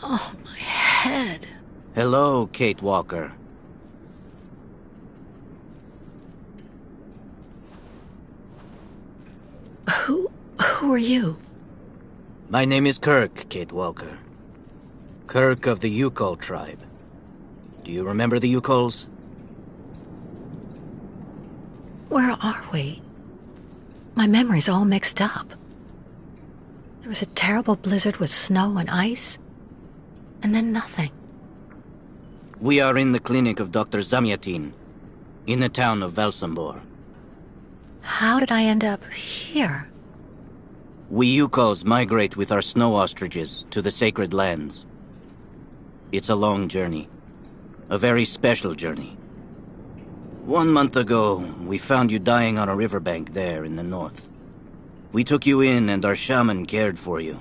Oh, my head. Hello, Kate Walker. Who are you? My name is Kirk, Kate Walker. Kirk of the Yukol tribe. Do you remember the Yukols? Where are we? My memory's all mixed up. There was a terrible blizzard with snow and ice, and then nothing. We are in the clinic of Dr. Zamyatin, in the town of Velsambor. How did I end up here? We Yukols migrate with our snow ostriches to the sacred lands. It's a long journey. A very special journey. 1 month ago, we found you dying on a riverbank there in the north. We took you in and our shaman cared for you.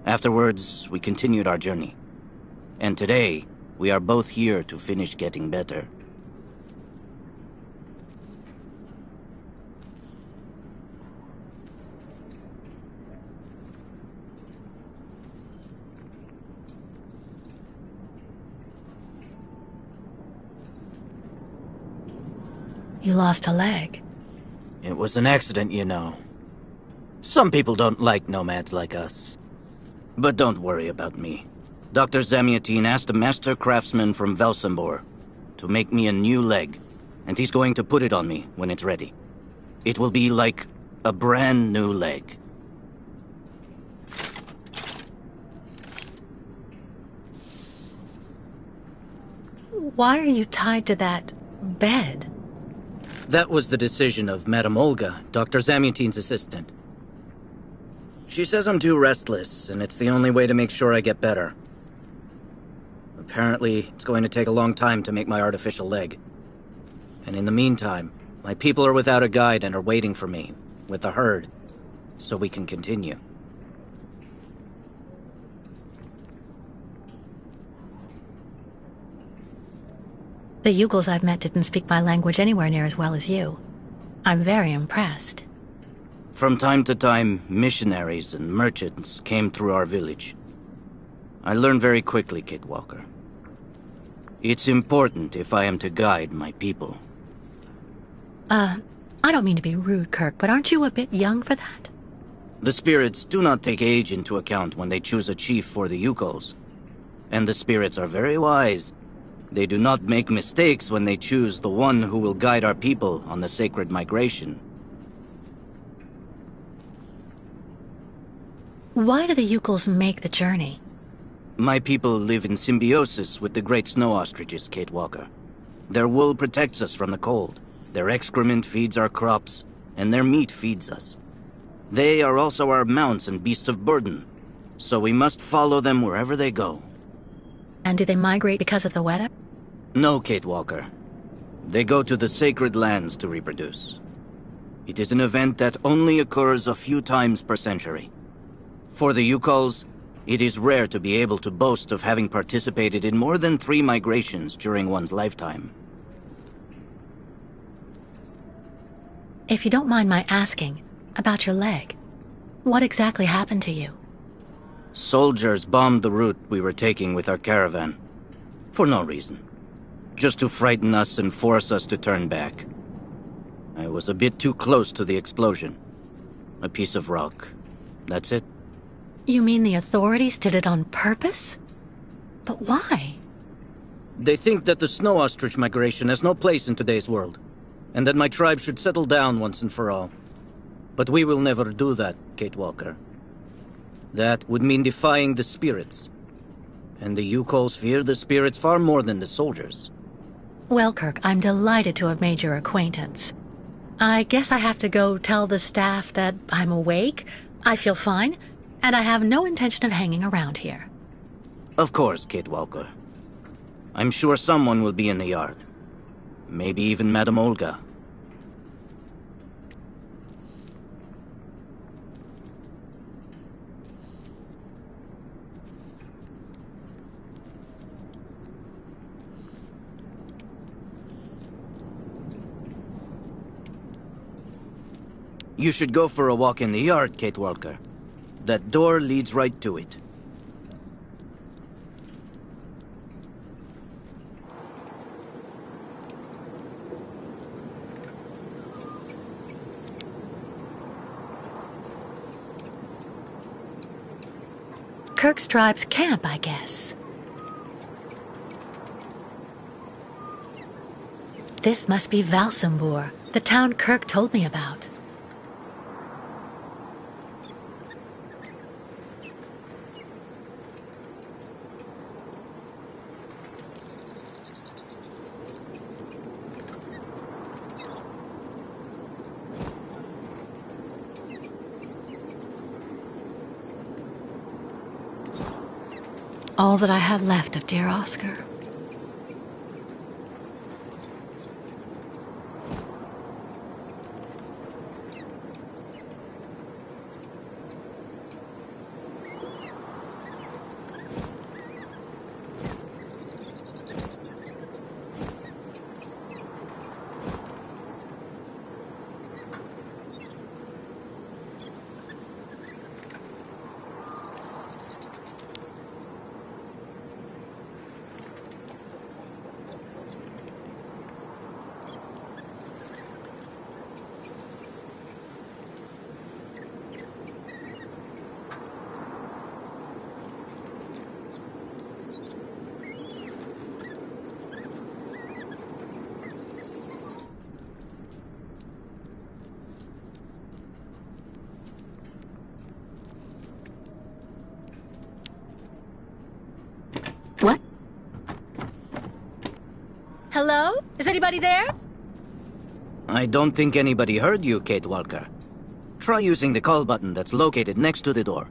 Afterwards, we continued our journey. And today, we are both here to finish getting better. You lost a leg. It was an accident, you know. Some people don't like nomads like us. But don't worry about me. Dr. Zamyatin asked a master craftsman from Velsambor to make me a new leg, and he's going to put it on me when it's ready. It will be like a brand new leg. Why are you tied to that bed? That was the decision of Madame Olga, Dr. Zamyatin's assistant. She says I'm too restless, and it's the only way to make sure I get better. Apparently, it's going to take a long time to make my artificial leg. And in the meantime, my people are without a guide and are waiting for me, with the herd, so we can continue. The Yugels I've met didn't speak my language anywhere near as well as you. I'm very impressed. From time to time, missionaries and merchants came through our village. I learned very quickly, Kate Walker. It's important if I am to guide my people. I don't mean to be rude, Kirk, but aren't you a bit young for that? The spirits do not take age into account when they choose a chief for the Yukols. And the spirits are very wise. They do not make mistakes when they choose the one who will guide our people on the sacred migration. Why do the Yukels make the journey? My people live in symbiosis with the great snow ostriches, Kate Walker. Their wool protects us from the cold. Their excrement feeds our crops, and their meat feeds us. They are also our mounts and beasts of burden, so we must follow them wherever they go. And do they migrate because of the weather? No, Kate Walker. They go to the sacred lands to reproduce. It is an event that only occurs a few times per century. For the Yukols, it is rare to be able to boast of having participated in more than 3 migrations during one's lifetime. If you don't mind my asking, about your leg, what exactly happened to you? Soldiers bombed the route we were taking with our caravan. For no reason. Just to frighten us and force us to turn back. I was a bit too close to the explosion. A piece of rock. That's it. You mean the authorities did it on purpose? But why? They think that the snow ostrich migration has no place in today's world, and that my tribe should settle down once and for all. But we will never do that, Kate Walker. That would mean defying the spirits. And the Yukols fear the spirits far more than the soldiers. Well, Kirk, I'm delighted to have made your acquaintance. I guess I have to go tell the staff that I'm awake, I feel fine, and I have no intention of hanging around here. Of course, Kate Walker. I'm sure someone will be in the yard. Maybe even Madame Olga. You should go for a walk in the yard, Kate Walker. That door leads right to it. Kirk's tribe's camp, I guess. This must be Valsambur, the town Kirk told me about. All that I have left of dear Oscar. What? Hello? Is anybody there? I don't think anybody heard you, Kate Walker. Try using the call button that's located next to the door.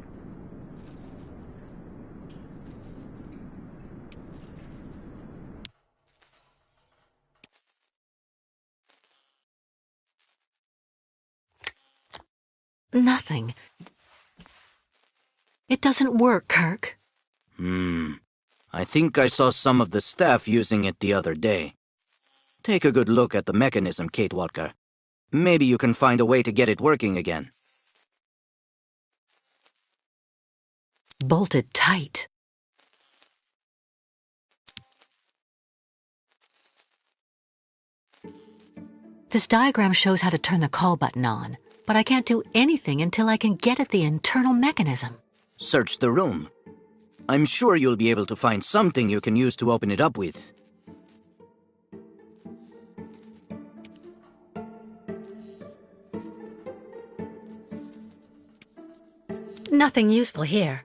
Nothing. It doesn't work, Kirk. I think I saw some of the staff using it the other day. Take a good look at the mechanism, Kate Walker. Maybe you can find a way to get it working again. Bolted tight. This diagram shows how to turn the call button on, but I can't do anything until I can get at the internal mechanism. Search the room. I'm sure you'll be able to find something you can use to open it up with. Nothing useful here.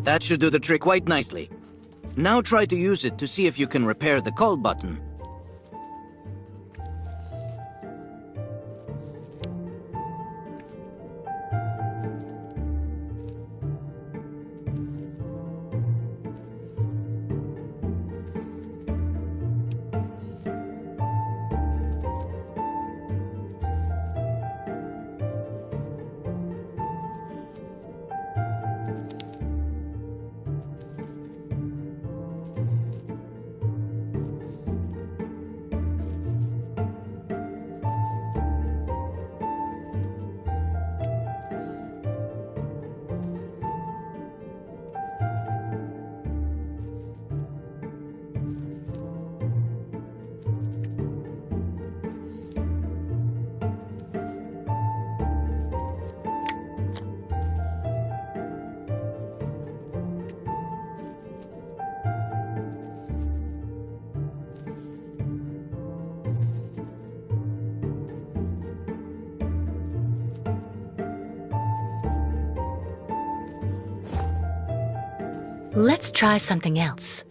That should do the trick quite nicely. Now try to use it to see if you can repair the call button. Let's try something else.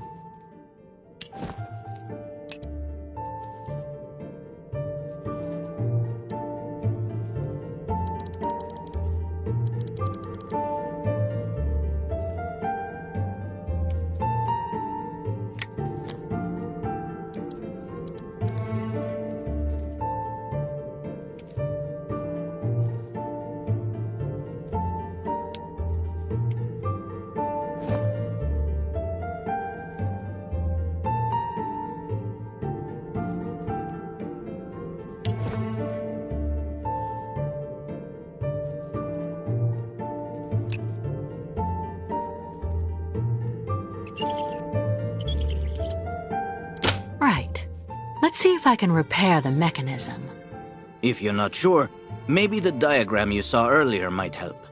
Right. Let's see if I can repair the mechanism. If you're not sure, maybe the diagram you saw earlier might help.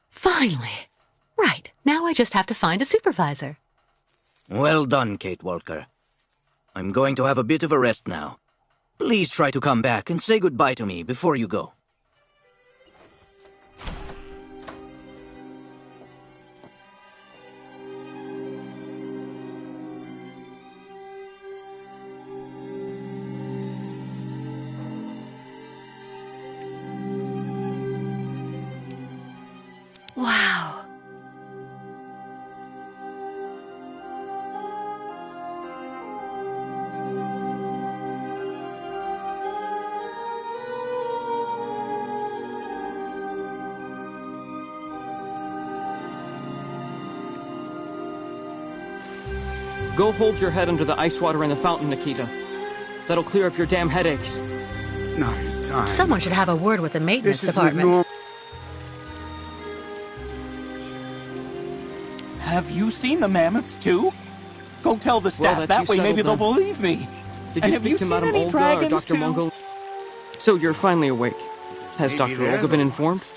Finally. Right, now I just have to find a supervisor. Well done, Kate Walker. I'm going to have a bit of a rest now. Please try to come back and say goodbye to me before you go. Wow. Go hold your head under the ice water in the fountain, Nikita. That'll clear up your damn headaches. Not his time. Someone should have a word with the maintenance This is department. Have you seen the mammoths too? Go tell the staff. Well, that way maybe they'll settled believe me. Did And you have you speak to seen Madame any Olga or dragons Dr. too? Mungo? So you're finally awake. Has Maybe Dr. they're Olga been informed?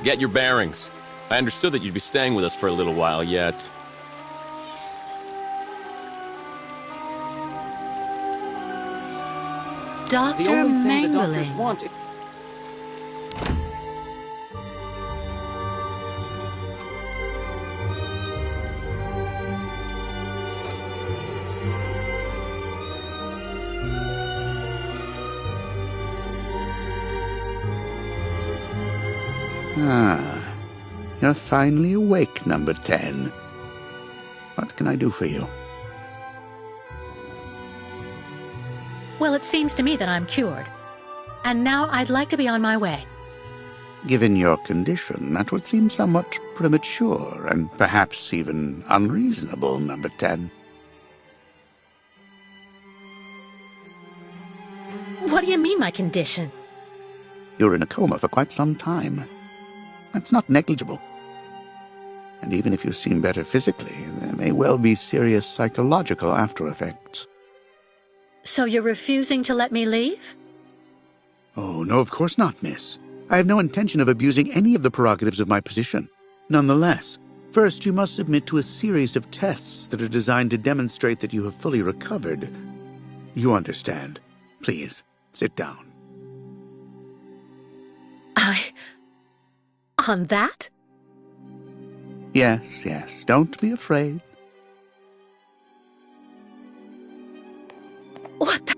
Get your bearings. I understood that you'd be staying with us for a little while yet. Dr. The only thing the doctors Mangling. want. Ah, you're finally awake, number 10. What can I do for you? Well, it seems to me that I'm cured. And now I'd like to be on my way. Given your condition, that would seem somewhat premature and perhaps even unreasonable, number 10. What do you mean, my condition? You're in a coma for quite some time. That's not negligible. And even if you seem better physically, there may well be serious psychological after effects. So you're refusing to let me leave? Oh, no, of course not, miss. I have no intention of abusing any of the prerogatives of my position. Nonetheless, first you must submit to a series of tests that are designed to demonstrate that you have fully recovered. You understand. Please, sit down. On that? Yes, yes, don't be afraid. What the?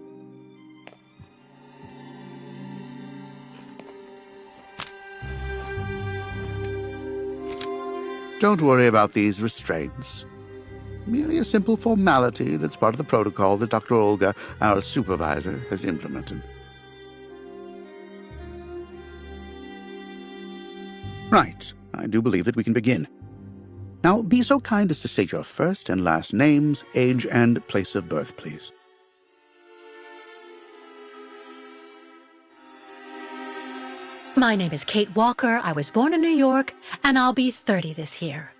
Don't worry about these restraints. Merely a simple formality that's part of the protocol that Dr. Olga, our supervisor, has implemented. Right. I do believe that we can begin. Now, be so kind as to state your first and last names, age, and place of birth, please. My name is Kate Walker. I was born in New York, and I'll be 30 this year.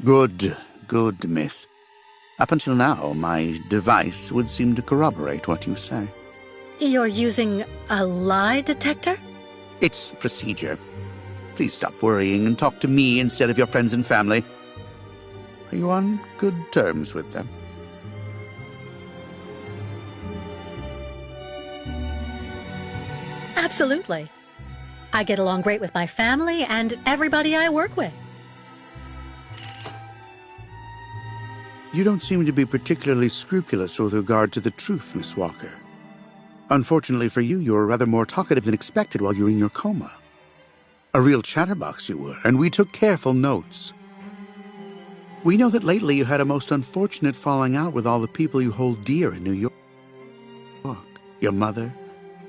Good, good, miss. Up until now, my device would seem to corroborate what you say. You're using a lie detector? It's procedure. Please stop worrying and talk to me instead of your friends and family. Are you on good terms with them? Absolutely. I get along great with my family and everybody I work with. You don't seem to be particularly scrupulous with regard to the truth, Miss Walker. Unfortunately for you, you were rather more talkative than expected while you were in your coma. A real chatterbox you were, and we took careful notes. We know that lately you had a most unfortunate falling out with all the people you hold dear in New York. Your mother,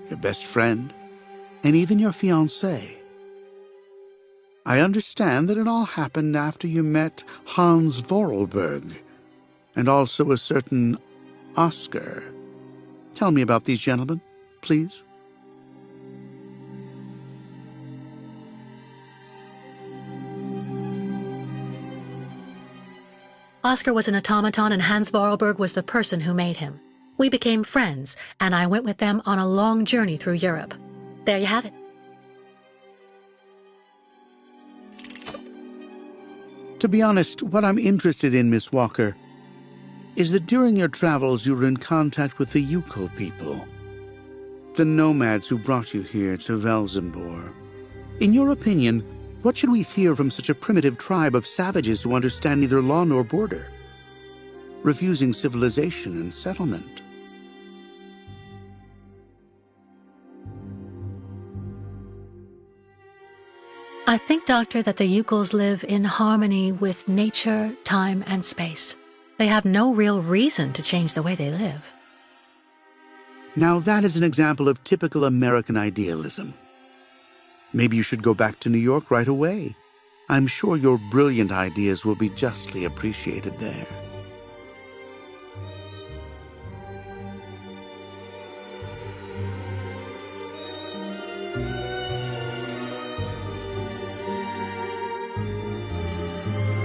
your best friend, and even your fiancé. I understand that it all happened after you met Hans Vorarlberg, and also a certain Oscar. Tell me about these gentlemen, please. Oscar was an automaton and Hans Vorarlberg was the person who made him. We became friends, and I went with them on a long journey through Europe. There you have it. To be honest, what I'm interested in, Miss Walker, is that during your travels you were in contact with the Yukol people, the nomads who brought you here to Velzembor. In your opinion, what should we fear from such a primitive tribe of savages who understand neither law nor border, refusing civilization and settlement? I think, Doctor, that the Yukols live in harmony with nature, time, and space. They have no real reason to change the way they live. Now that is an example of typical American idealism. Maybe you should go back to New York right away. I'm sure your brilliant ideas will be justly appreciated there.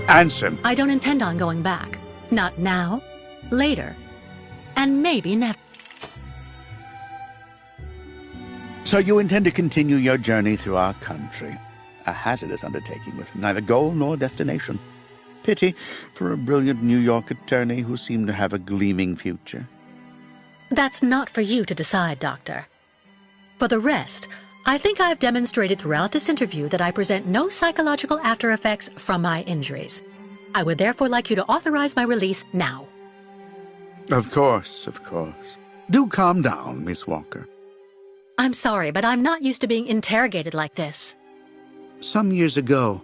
Answer. I don't intend on going back. Not now, later, and maybe never. So you intend to continue your journey through our country. A hazardous undertaking with neither goal nor destination. Pity for a brilliant New York attorney who seemed to have a gleaming future. That's not for you to decide, Doctor. For the rest, I think I've demonstrated throughout this interview that I present no psychological after effects from my injuries. I would therefore like you to authorize my release now. Of course, of course. Do calm down, Miss Walker. I'm sorry, but I'm not used to being interrogated like this. Some years ago,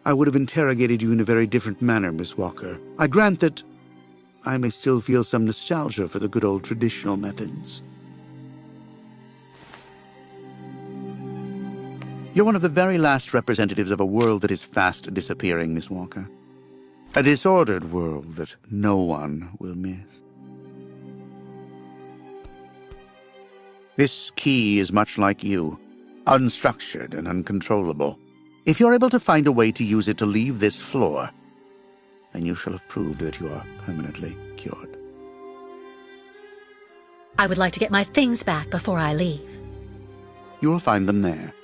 I would have interrogated you in a very different manner, Miss Walker. I grant that I may still feel some nostalgia for the good old traditional methods. You're one of the very last representatives of a world that is fast disappearing, Miss Walker. A disordered world that no one will miss. This key is much like you, unstructured and uncontrollable. If you're able to find a way to use it to leave this floor, then you shall have proved that you are permanently cured. I would like to get my things back before I leave. You will find them there.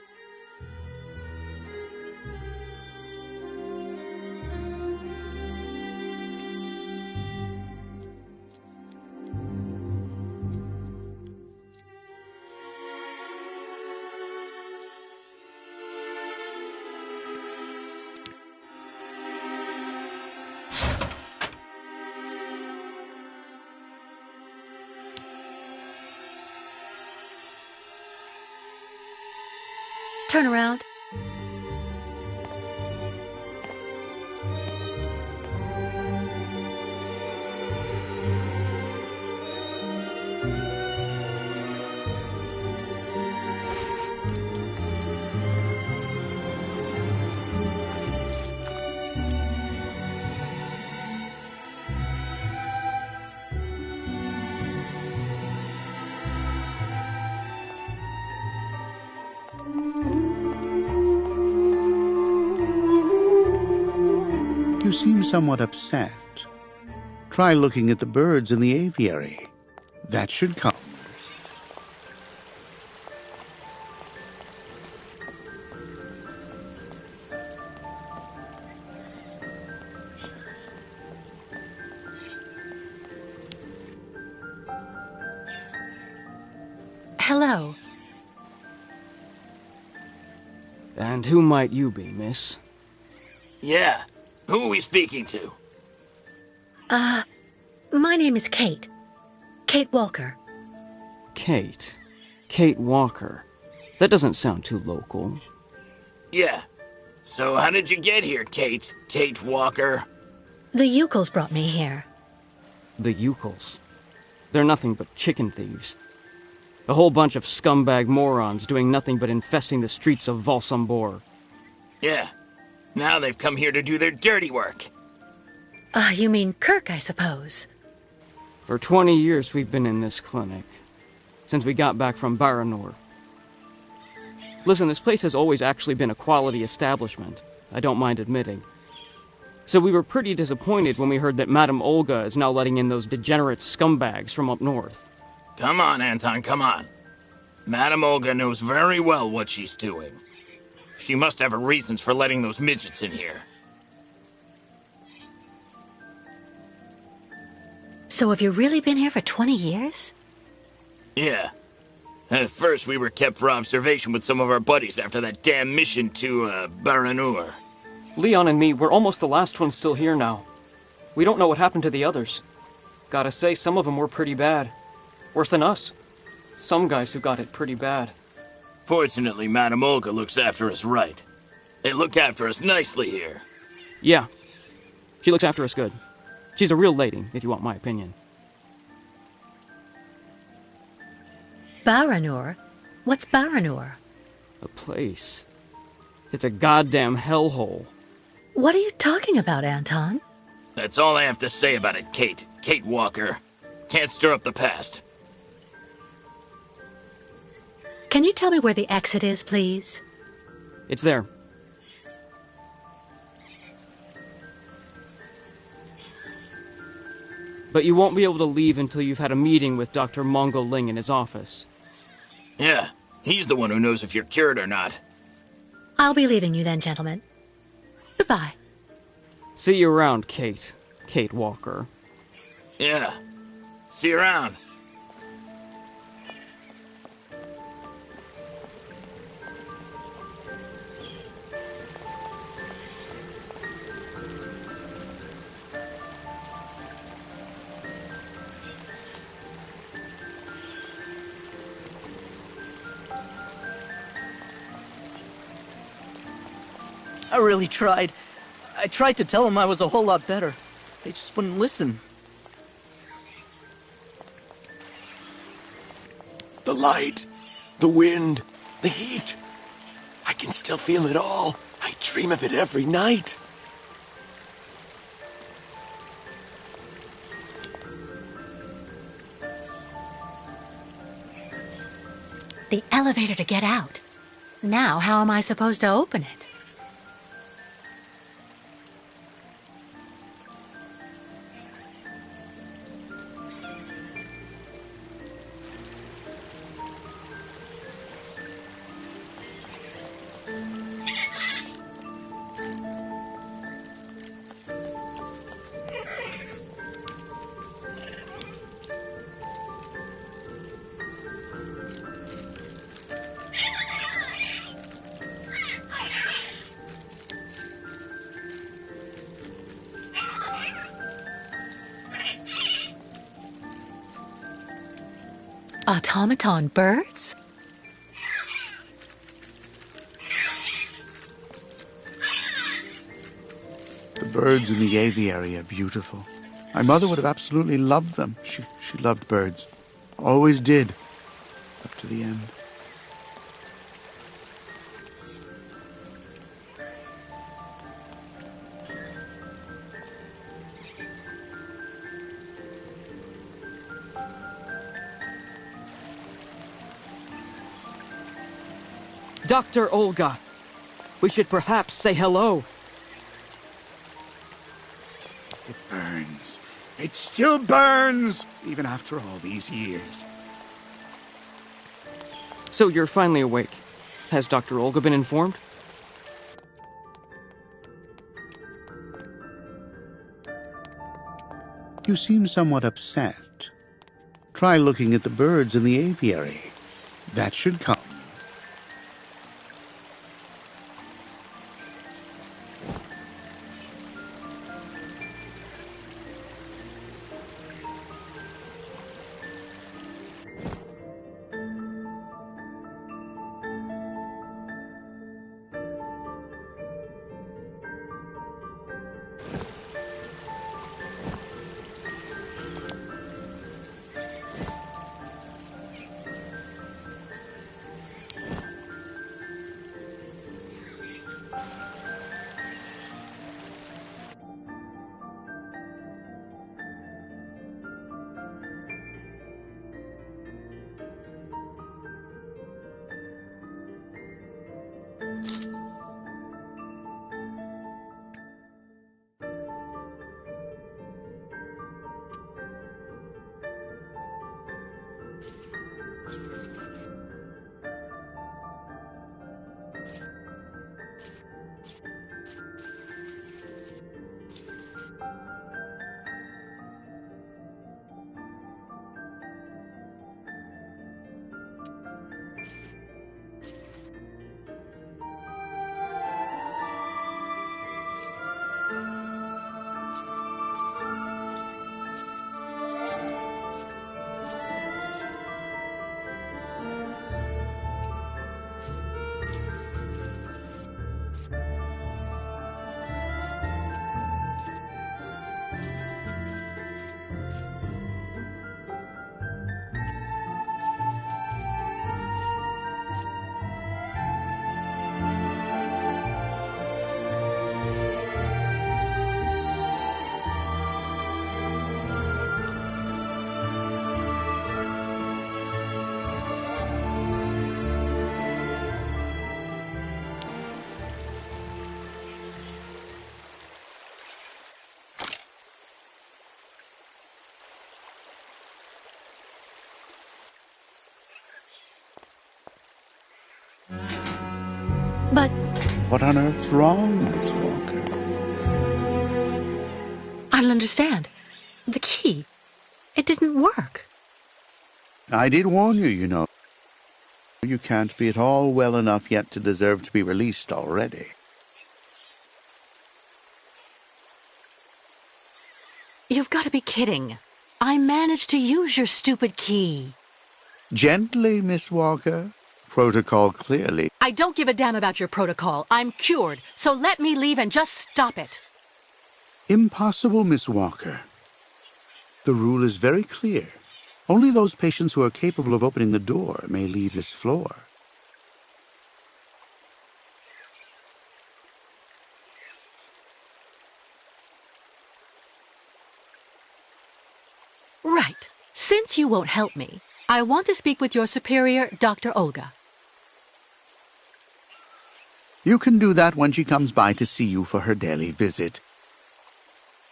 Turn around. You seem somewhat upset. Try looking at the birds in the aviary. That should calm. Hello. And who might you be, miss? Yeah. Who are we speaking to? My name is Kate. Kate Walker. Kate. Kate Walker. That doesn't sound too local. Yeah. So how did you get here, Kate? Kate Walker? The Yukols brought me here. The Yukols. They're nothing but chicken thieves. A whole bunch of scumbag morons doing nothing but infesting the streets of Valsambor. Yeah. Now they've come here to do their dirty work. You mean Kirk, I suppose. For 20 years we've been in this clinic. Since we got back from Baranor. Listen, this place has always actually been a quality establishment. I don't mind admitting. So we were pretty disappointed when we heard that Madame Olga is now letting in those degenerate scumbags from up north. Come on, Anton, come on. Madame Olga knows very well what she's doing. She must have her reasons for letting those midgets in here. So have you really been here for 20 years? Yeah. At first, we were kept for observation with some of our buddies after that damn mission to, Baranur. Leon and me, we're almost the last ones still here now. We don't know what happened to the others. Gotta say, some of them were pretty bad. Worse than us. Some guys who got it pretty bad. Fortunately, Madame Olga looks after us right. They look after us nicely here. Yeah. She looks after us good. She's a real lady, if you want my opinion. Baranur? What's Baranur? A place. It's a goddamn hellhole. What are you talking about, Anton? That's all I have to say about it, Kate. Kate Walker. Can't stir up the past. Can you tell me where the exit is, please? It's there. But you won't be able to leave until you've had a meeting with Dr. Mongo Ling in his office. Yeah, he's the one who knows if you're cured or not. I'll be leaving you then, gentlemen. Goodbye. See you around, Kate. Kate Walker. Yeah. See you around. I really tried. I tried to tell them I was a whole lot better. They just wouldn't listen. The light, the wind, the heat. I can still feel it all. I dream of it every night. The elevator to get out. Now, how am I supposed to open it? Automaton birds? The birds in the aviary are beautiful. My mother would have absolutely loved them. She loved birds. Always did. Up to the end. Dr. Olga, we should perhaps say hello. It burns. It still burns, even after all these years. So you're finally awake. Has Dr. Olga been informed? You seem somewhat upset. Try looking at the birds in the aviary. That should calm you. But What on earth's wrong, Miss Walker? I don't understand. The key. It didn't work. I did warn you, you know. You can't be at all well enough yet to deserve to be released already. You've got to be kidding. I managed to use your stupid key. Gently, Miss Walker. Protocol clearly. I don't give a damn about your protocol. I'm cured, so let me leave and just stop it. Impossible, Miss Walker. The rule is very clear. Only those patients who are capable of opening the door may leave this floor. Right. Since you won't help me, I want to speak with your superior, Dr. Olga. You can do that when she comes by to see you for her daily visit.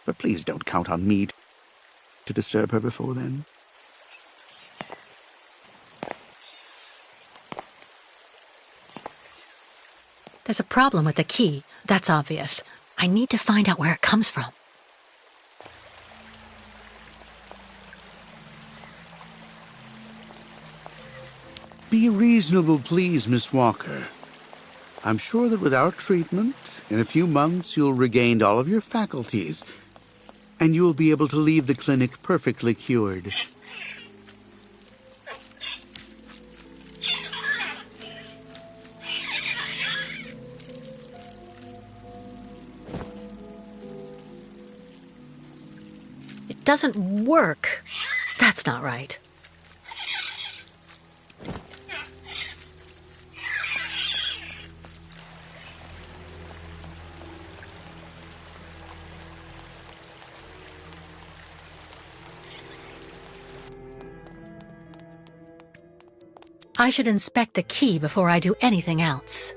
But please don't count on me to disturb her before then. There's a problem with the key, that's obvious. I need to find out where it comes from. Be reasonable, please, Miss Walker. I'm sure that with our treatment, in a few months you'll regain all of your faculties, and you'll be able to leave the clinic perfectly cured. It doesn't work. That's not right. I should inspect the key before I do anything else.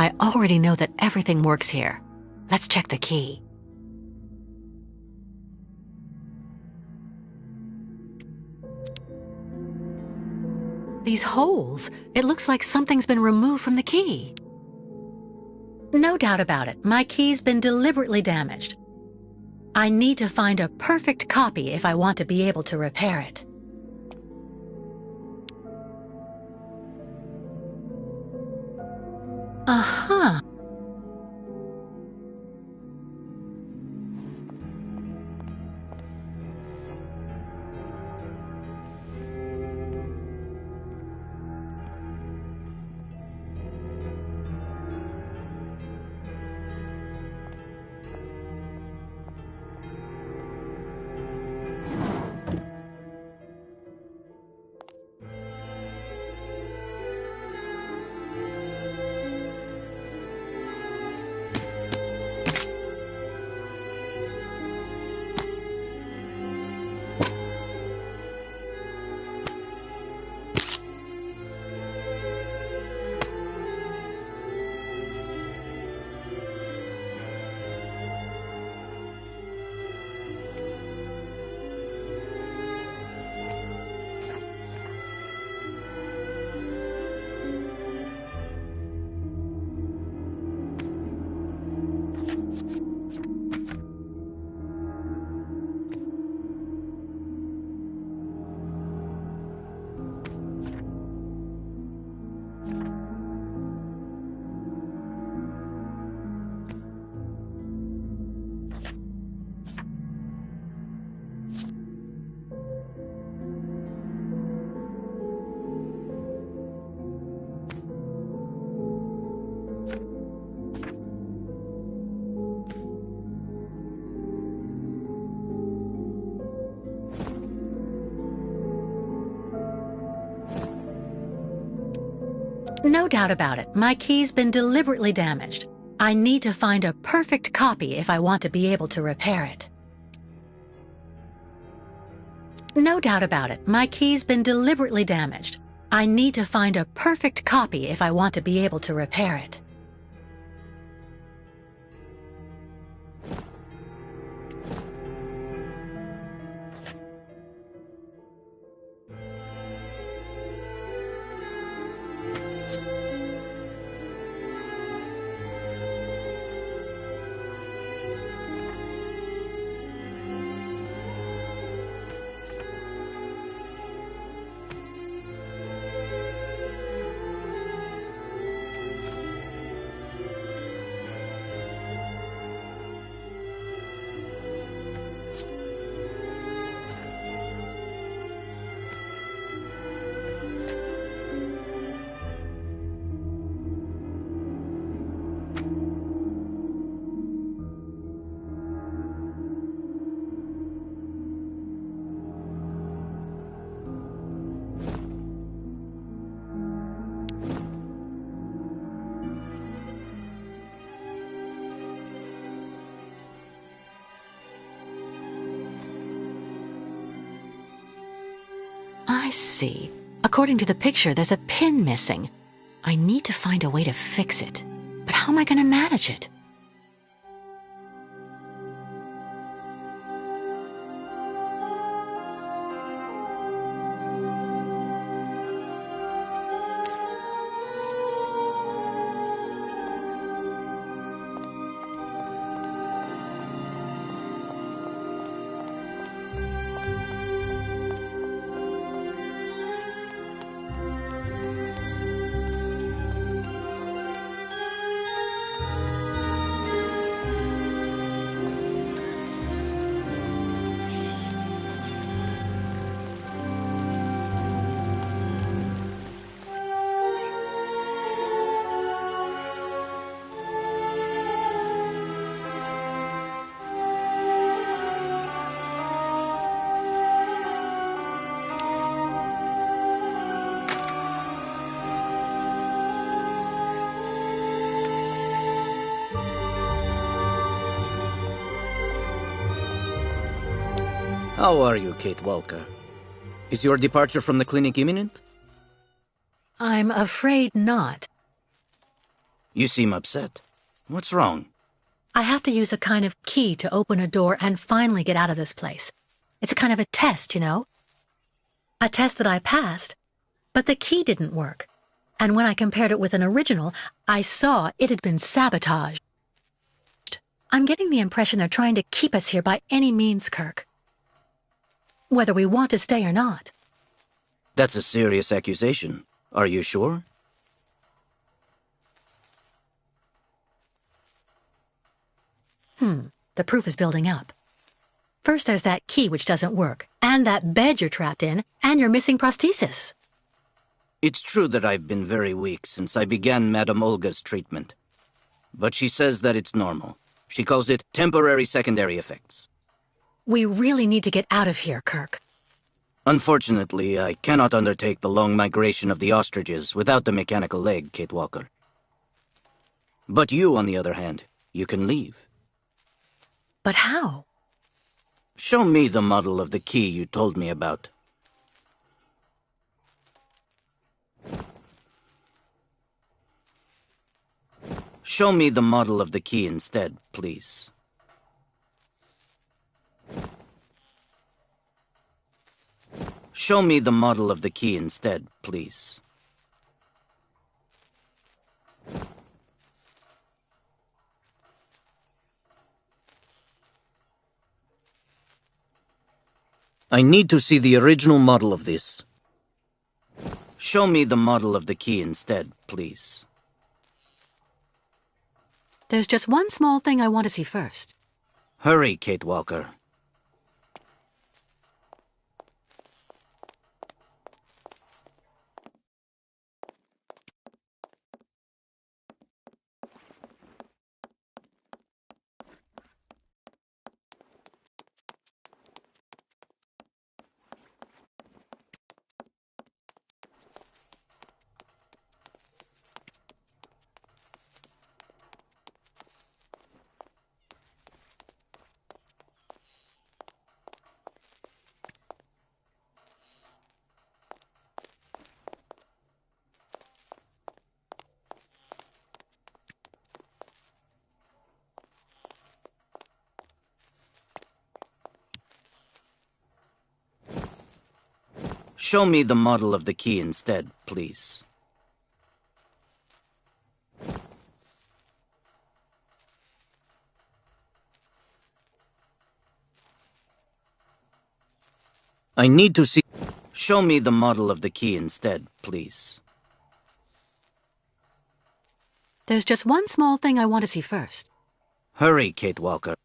I already know that everything works here. Let's check the key. These holes, it looks like something's been removed from the key. No doubt about it, my key's been deliberately damaged. I need to find a perfect copy if I want to be able to repair it. Uh-huh. No doubt about it, my key's been deliberately damaged. I need to find a perfect copy if I want to be able to repair it. No doubt about it, my key's been deliberately damaged. I need to find a perfect copy if I want to be able to repair it. I see. According to the picture, there's a pin missing. I need to find a way to fix it. But how am I going to manage it? How are you, Kate Walker? Is your departure from the clinic imminent? I'm afraid not. You seem upset. What's wrong? I have to use a kind of key to open a door and finally get out of this place. It's a kind of a test, you know? A test that I passed, but the key didn't work. And when I compared it with an original, I saw it had been sabotaged. I'm getting the impression they're trying to keep us here by any means, Kirk. Whether we want to stay or not. That's a serious accusation. Are you sure? The proof is building up. First there's that key which doesn't work, and that bed you're trapped in, and your missing prosthesis. It's true that I've been very weak since I began Madame Olga's treatment. But she says that it's normal. She calls it temporary secondary effects. We really need to get out of here, Kirk. Unfortunately, I cannot undertake the long migration of the ostriches without the mechanical leg, Kate Walker. But you, on the other hand, you can leave. But how? Show me the model of the key you told me about. Show me the model of the key instead, please. Show me the model of the key instead, please. I need to see the original model of this. Show me the model of the key instead, please. There's just one small thing I want to see first. Hurry, Kate Walker. Show me the model of the key instead, please. I need to see... Show me the model of the key instead, please. There's just one small thing I want to see first. Hurry, Kate Walker.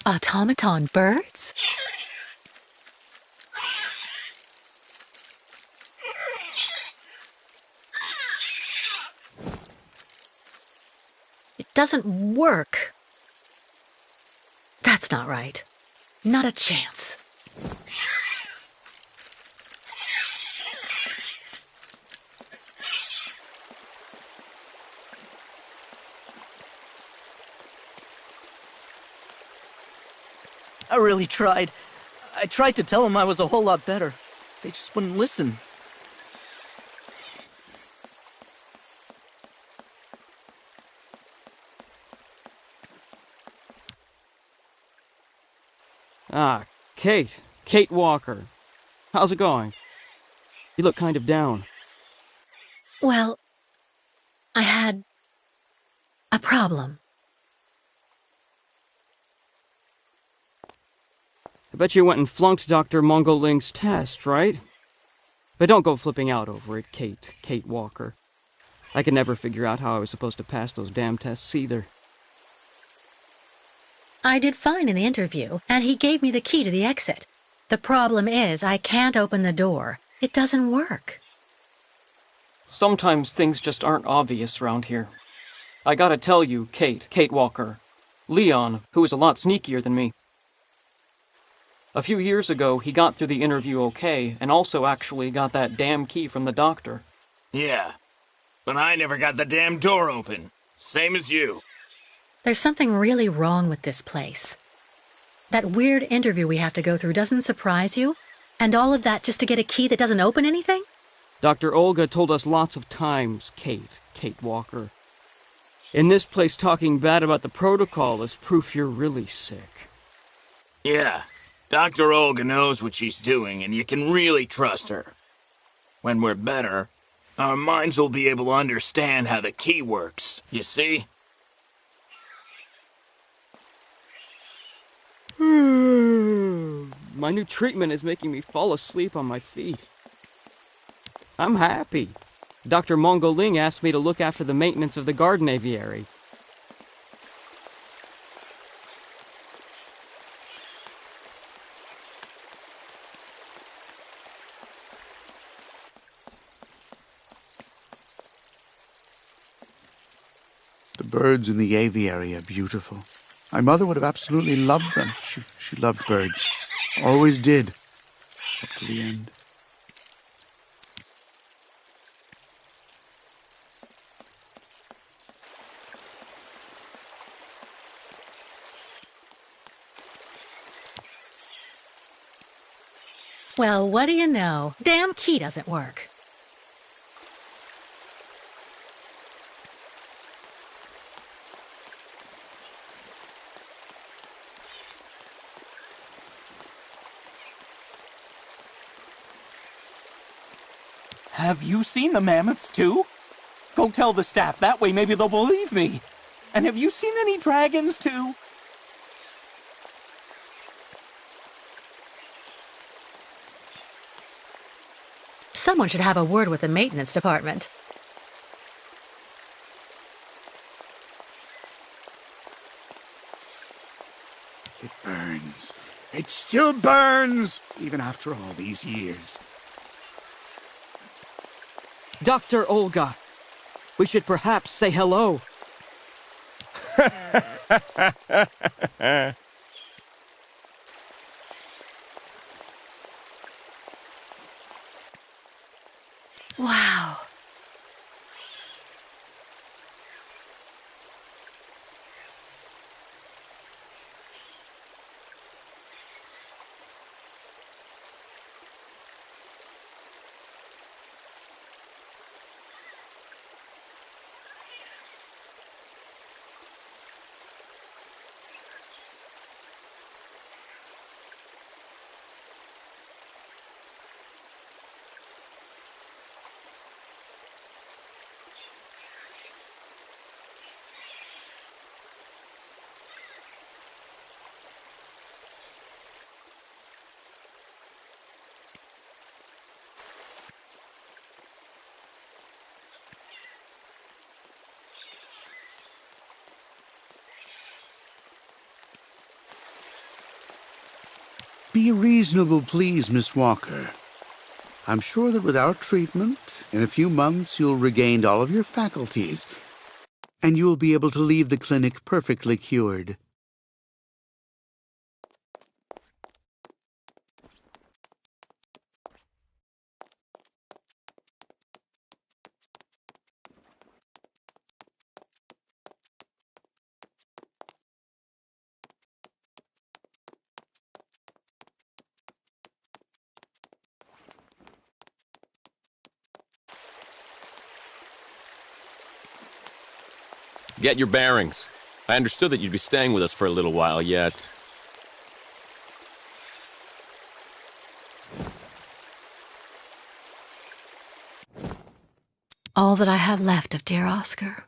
Automaton birds? It doesn't work. That's not right. Not a chance. I really tried. I tried to tell them I was a whole lot better. They just wouldn't listen. Ah, Kate. Kate Walker. How's it going? You look kind of down. Well, I had a problem. I bet you went and flunked Dr. Mongoling's test, right? But don't go flipping out over it, Kate Walker. I could never figure out how I was supposed to pass those damn tests either. I did fine in the interview, and he gave me the key to the exit. The problem is, I can't open the door. It doesn't work. Sometimes things just aren't obvious around here. I gotta tell you, Kate Walker. Leon, who is a lot sneakier than me. A few years ago, he got through the interview okay, and also actually got that damn key from the doctor. Yeah, but I never got the damn door open. Same as you. There's something really wrong with this place. That weird interview we have to go through doesn't surprise you? And all of that just to get a key that doesn't open anything? Dr. Olga told us lots of times, Kate Walker. In this place, talking bad about the protocol is proof you're really sick. Yeah, Dr. Olga knows what she's doing, and you can really trust her. When we're better, our minds will be able to understand how the key works, you see? My new treatment is making me fall asleep on my feet. I'm happy. Dr. Mongoling asked me to look after the maintenance of the garden aviary. The birds in the aviary are beautiful. My mother would have absolutely loved them. She loved birds. Always did. Up to the end. Well, what do you know? Damn key doesn't work. Have you seen the mammoths, too? Go tell the staff, that way maybe they'll believe me. And have you seen any dragons, too? Someone should have a word with the maintenance department. It burns. It still burns, even after all these years. Dr. Olga, we should perhaps say hello. Wow. Be reasonable, please, Miss Walker. I'm sure that with our treatment, in a few months you'll regain all of your faculties, and you'll be able to leave the clinic perfectly cured. Get your bearings. I understood that you'd be staying with us for a little while yet. All that I have left of dear Oscar.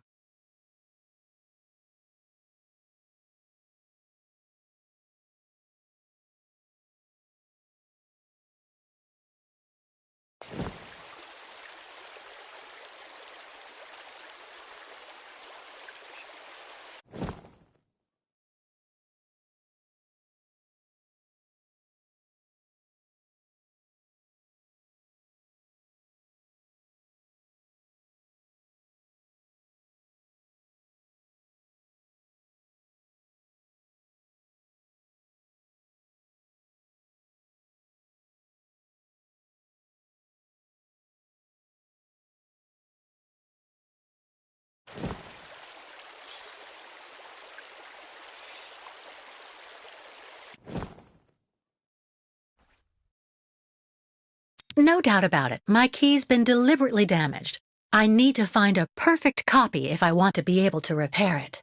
No doubt about it. My key's been deliberately damaged. I need to find a perfect copy if I want to be able to repair it.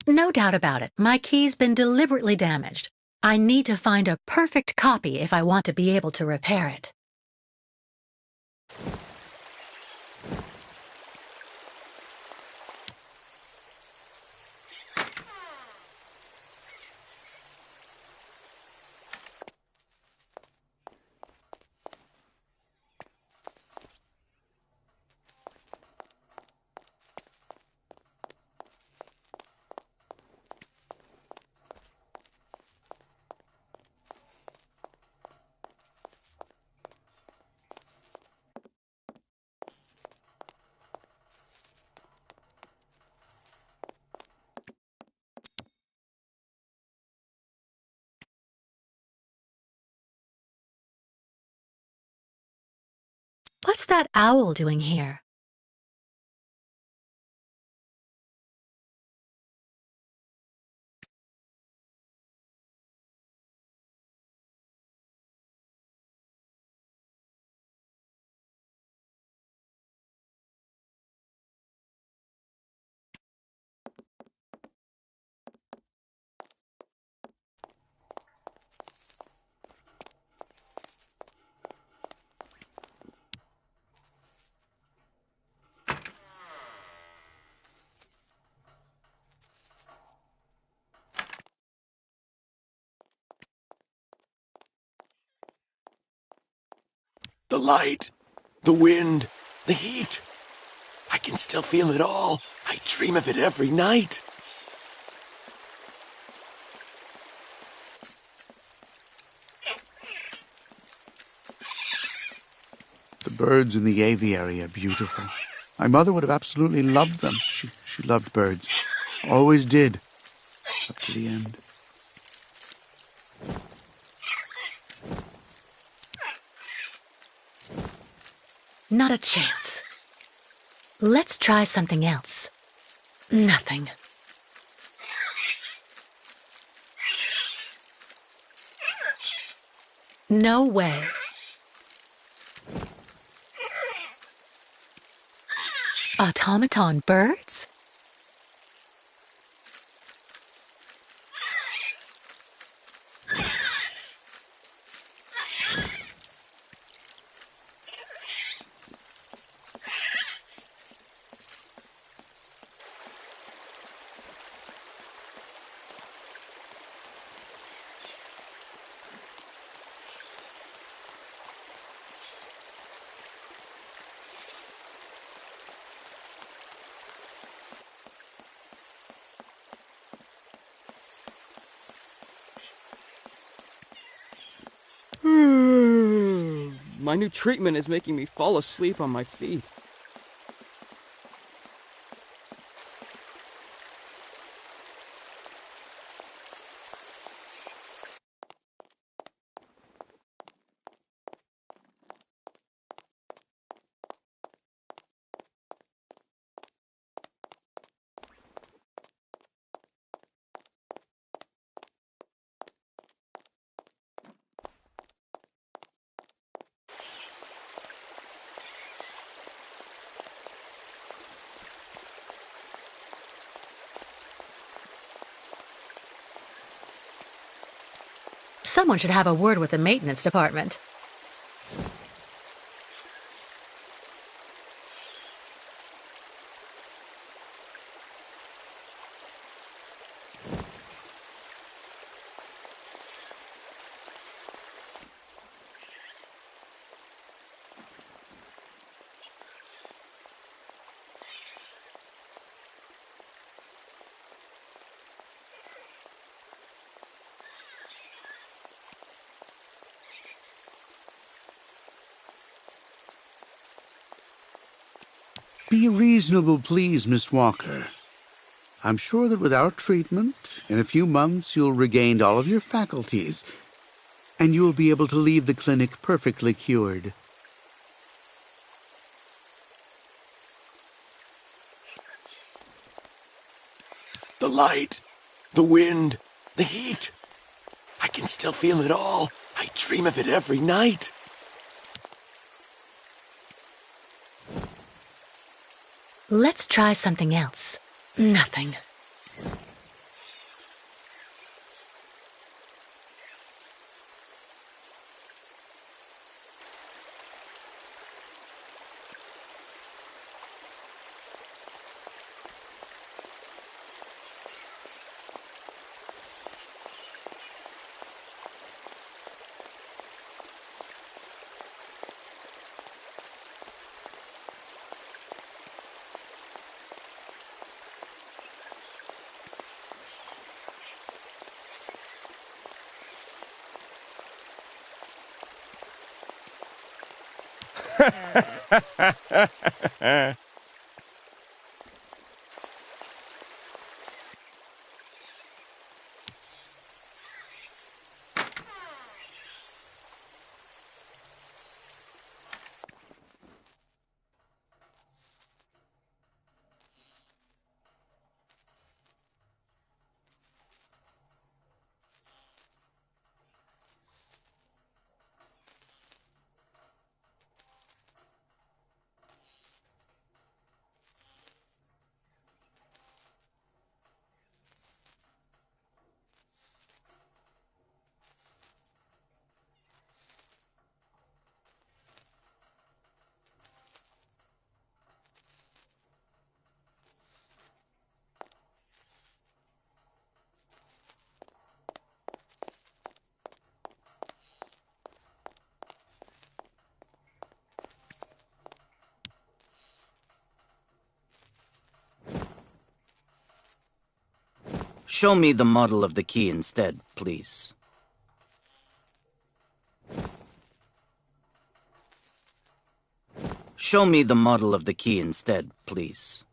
No doubt about it. My key's been deliberately damaged. I need to find a perfect copy if I want to be able to repair it. What's that owl doing here? The light, the wind, the heat. I can still feel it all. I dream of it every night. The birds in the aviary are beautiful. My mother would have absolutely loved them. She loved birds. Always did. Up to the end. Not a chance. Let's try something else. Nothing. No way. Automaton birds? My new treatment is making me fall asleep on my feet. Someone should have a word with the maintenance department. Be reasonable, please, Miss Walker. I'm sure that with our treatment, in a few months you'll regain all of your faculties, and you'll be able to leave the clinic perfectly cured. The light, the wind, the heat. I can still feel it all. I dream of it every night. Let's try something else. Nothing. Show me the model of the key instead, please. Show me the model of the key instead, please.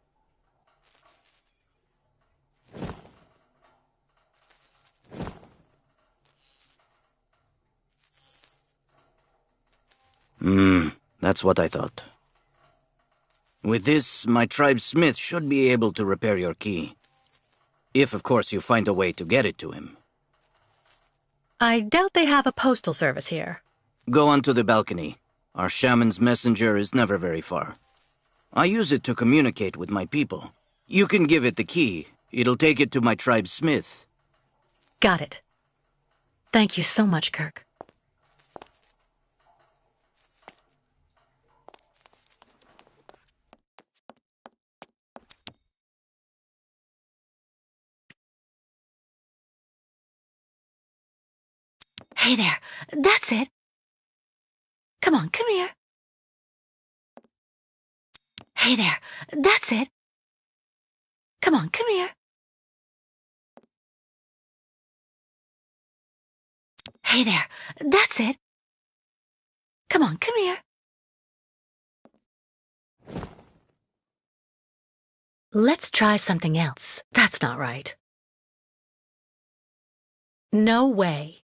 That's what I thought. With this, my tribe's smith should be able to repair your key. If, of course, you find a way to get it to him. I doubt they have a postal service here. Go onto the balcony. Our shaman's messenger is never very far. I use it to communicate with my people. You can give it the key. It'll take it to my tribe's smith. Got it. Thank you so much, Kirk. Hey there. That's it. Come on, come here. Hey there. That's it. Come on, come here. Hey there. That's it. Come on, come here. Let's try something else. That's not right. No way.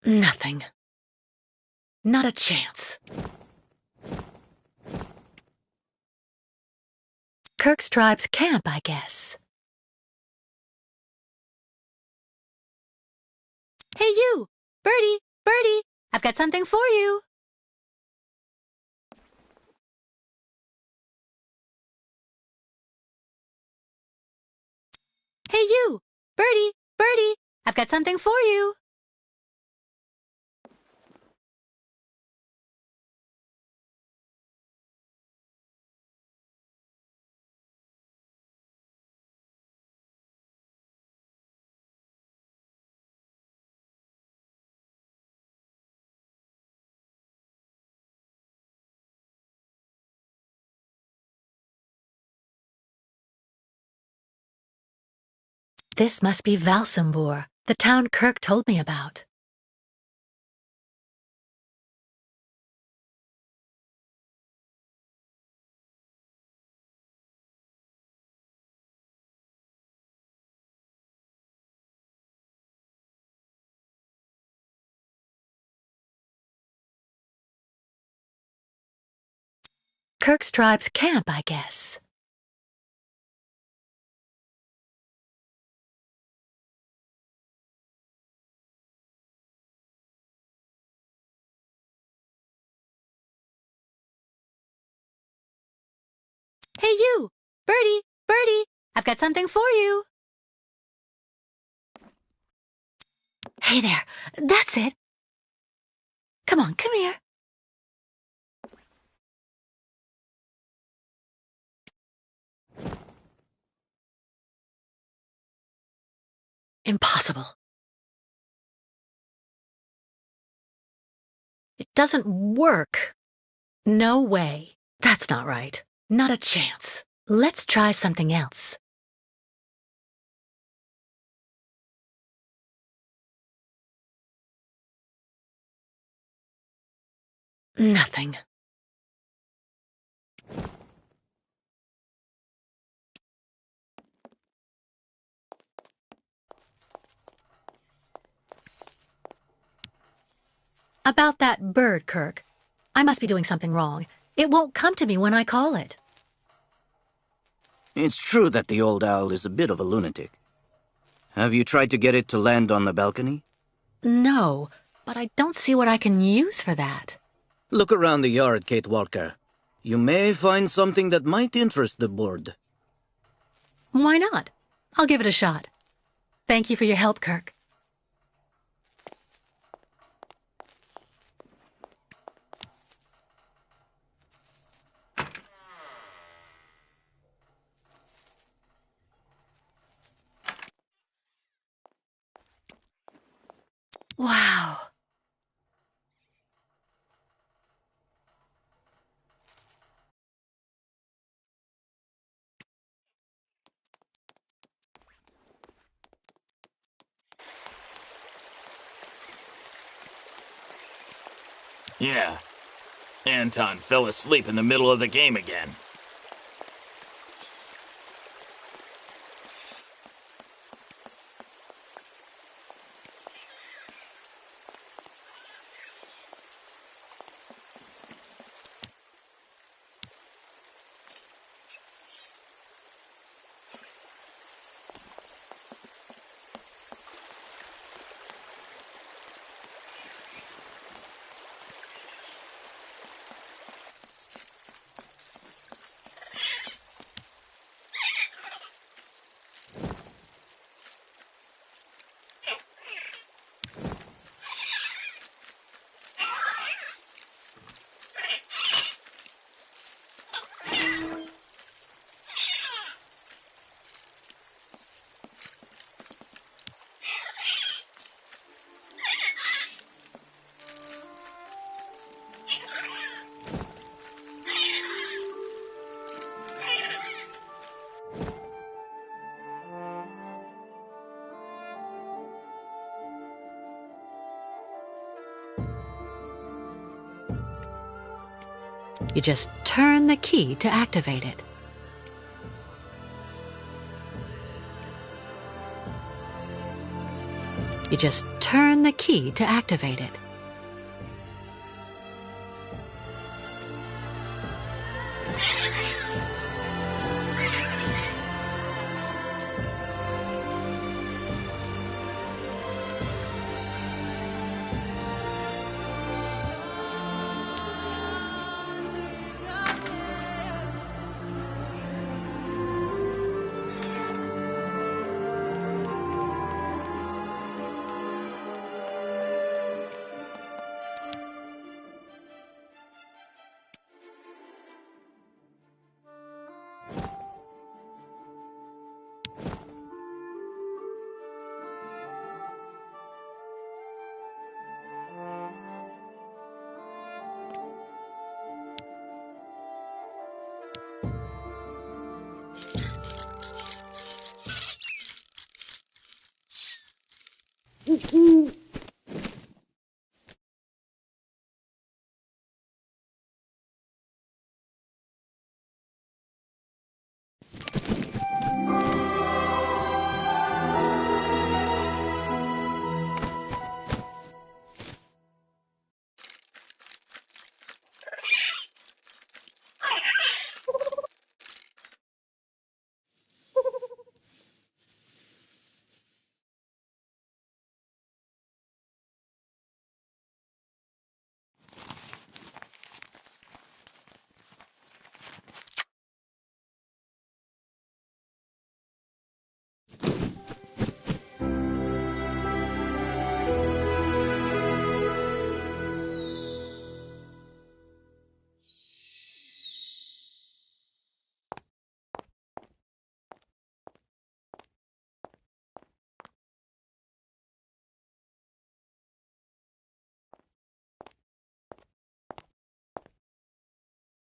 Nothing. Not a chance. Kirk's tribe's camp, I guess. Hey, you! Birdie! Birdie! I've got something for you! Hey, you! Birdie! Birdie! I've got something for you! This must be Valsambur, the town Kirk told me about. Kirk's tribe's camp, I guess. Hey, you! Birdie! Birdie! I've got something for you! Hey there! That's it! Come on, come here! Impossible. It doesn't work. No way. That's not right. Not a chance. Let's try something else. Nothing. About that bird, Kirk. I must be doing something wrong. It won't come to me when I call it. It's true that the old owl is a bit of a lunatic. Have you tried to get it to land on the balcony? No, but I don't see what I can use for that. Look around the yard, Kate Walker. You may find something that might interest the board. Why not? I'll give it a shot. Thank you for your help, Kirk. Wow. Yeah. Anton fell asleep in the middle of the game again. You just turn the key to activate it. You just turn the key to activate it.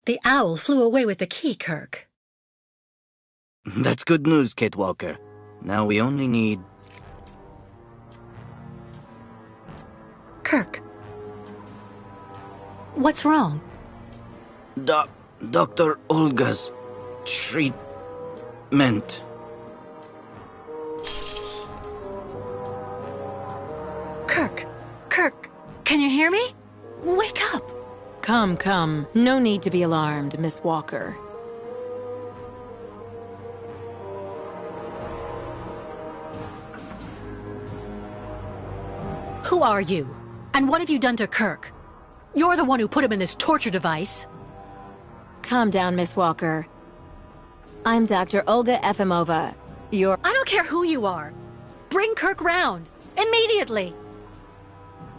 The owl flew away with the key, Kirk. That's good news, Kate Walker. Now we only need... Kirk. What's wrong? Dr. Olga's treatment. Kirk, can you hear me? Wake up! Come. No need to be alarmed, Miss Walker. Who are you? And what have you done to Kirk? You're the one who put him in this torture device. Calm down, Miss Walker. I'm Dr. Olga Efimova. I don't care who you are. Bring Kirk round. Immediately.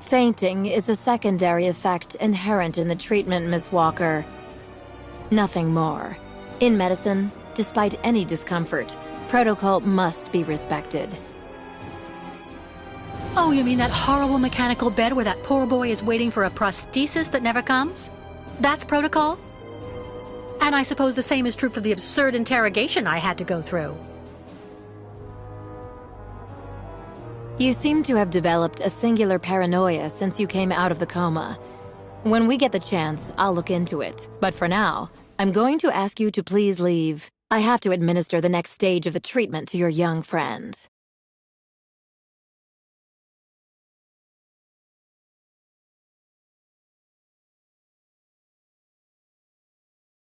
Fainting is a secondary effect inherent in the treatment, Miss Walker. Nothing more. In medicine, despite any discomfort, protocol must be respected. Oh, you mean that horrible mechanical bed where that poor boy is waiting for a prosthesis that never comes? That's protocol? And I suppose the same is true for the absurd interrogation I had to go through. You seem to have developed a singular paranoia since you came out of the coma. When we get the chance, I'll look into it. But for now, I'm going to ask you to please leave. I have to administer the next stage of the treatment to your young friend.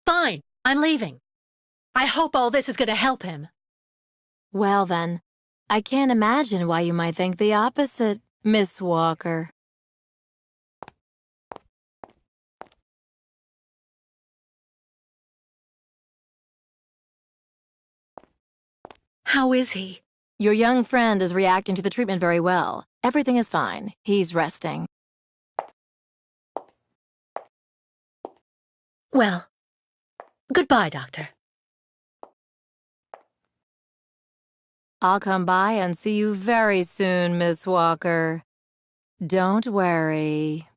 Fine, I'm leaving. I hope all this is going to help him. Well then, I can't imagine why you might think the opposite, Miss Walker. How is he? Your young friend is reacting to the treatment very well. Everything is fine. He's resting. Well, goodbye, Doctor. I'll come by and see you very soon, Miss Walker. Don't worry.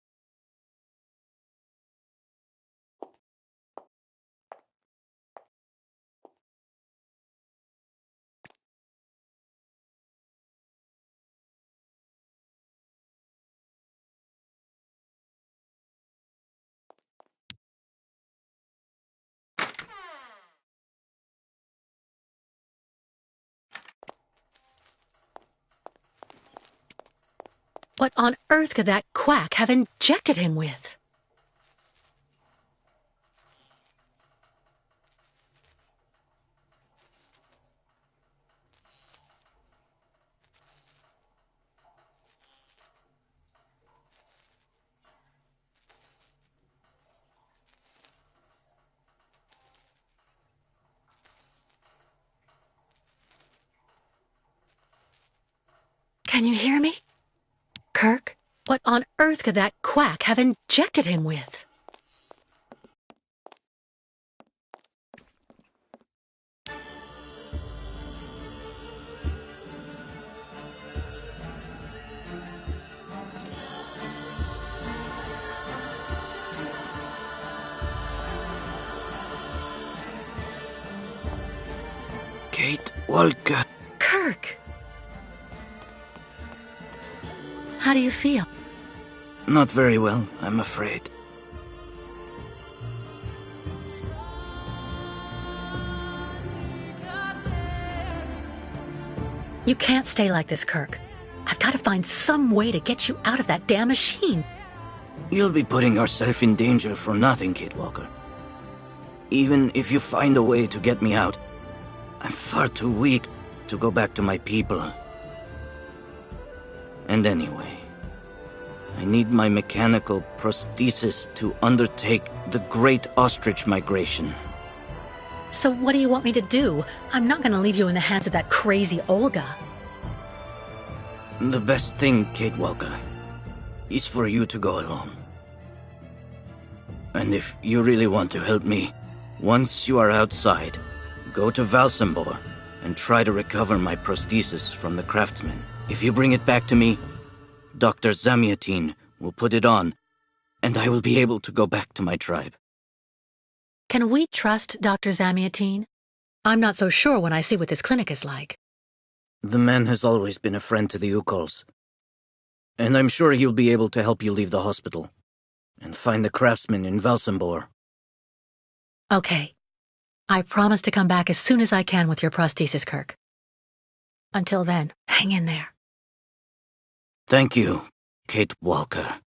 What on earth could that quack have injected him with? Can you hear me? Kirk, what on earth could that quack have injected him with? Kate Walker. Kirk! How do you feel? Not very well, I'm afraid. You can't stay like this, Kirk. I've got to find some way to get you out of that damn machine. You'll be putting yourself in danger for nothing, Kate Walker. Even if you find a way to get me out, I'm far too weak to go back to my people. And anyway, I need my mechanical prosthesis to undertake the Great Ostrich Migration. So what do you want me to do? I'm not going to leave you in the hands of that crazy Olga. The best thing, Kate Walker, is for you to go alone. And if you really want to help me, once you are outside, go to Valsambor and try to recover my prosthesis from the craftsman. If you bring it back to me, Dr. Zamiatin will put it on, and I will be able to go back to my tribe. Can we trust Dr. Zamiatin? I'm not so sure when I see what this clinic is like. The man has always been a friend to the Ukols, and I'm sure he'll be able to help you leave the hospital and find the craftsman in Valsambor. Okay. I promise to come back as soon as I can with your prosthesis, Kirk. Until then, hang in there. Thank you, Kate Walker.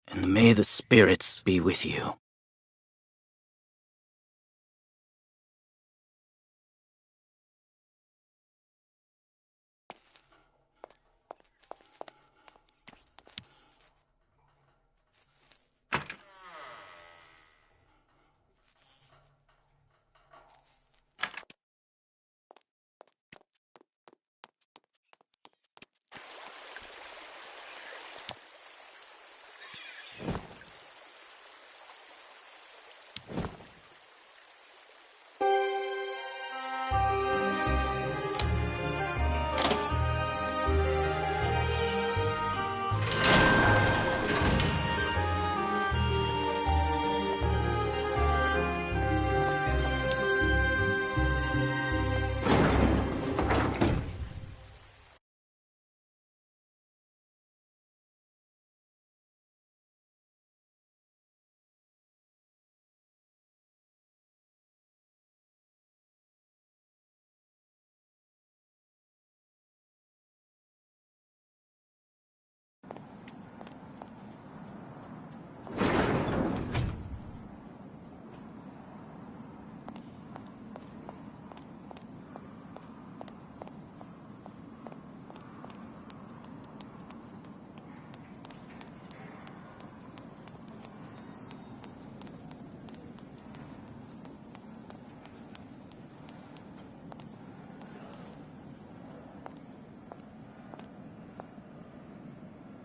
And may the spirits be with you.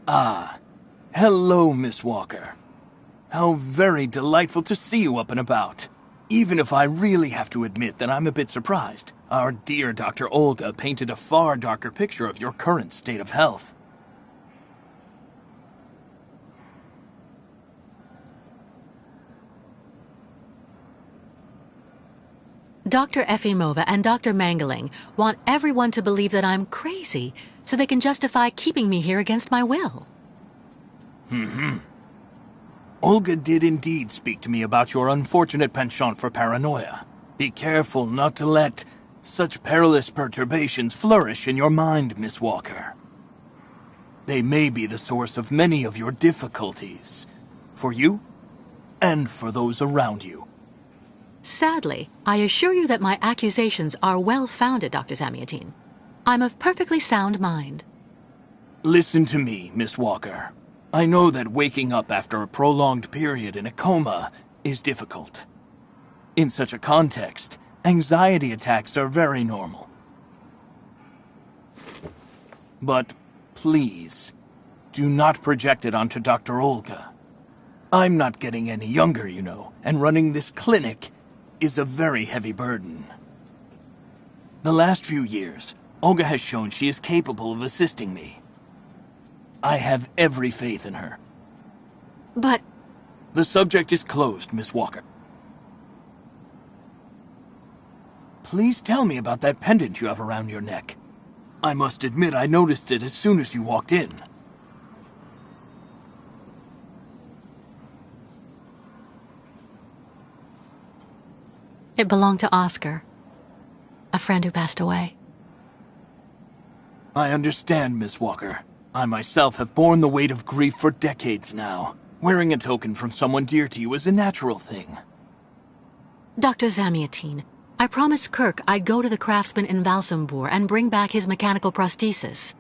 Ah, hello, Miss Walker. How very delightful to see you up and about. Even if I really have to admit that I'm a bit surprised. Our dear Dr. Olga painted a far darker picture of your current state of health. Dr. Efimova and Dr. Mangling want everyone to believe that I'm crazy so they can justify keeping me here against my will. Olga did indeed speak to me about your unfortunate penchant for paranoia. Be careful not to let such perilous perturbations flourish in your mind, Miss Walker. They may be the source of many of your difficulties, for you and for those around you. Sadly, I assure you that my accusations are well-founded, Dr. Zamiatin. I'm of perfectly sound mind. Listen to me, Miss Walker. I know that waking up after a prolonged period in a coma is difficult. In such a context, anxiety attacks are very normal. But please, do not project it onto Dr. Olga. I'm not getting any younger, you know, and running this clinic is a very heavy burden. The last few years, Olga has shown she is capable of assisting me. I have every faith in her. But... The subject is closed, Miss Walker. Please tell me about that pendant you have around your neck. I must admit I noticed it as soon as you walked in. It belonged to Oscar, a friend who passed away. I understand, Miss Walker. I myself have borne the weight of grief for decades now. Wearing a token from someone dear to you is a natural thing. Dr. Zamiatin, I promised Kirk I'd go to the craftsman in Valsambur and bring back his mechanical prosthesis.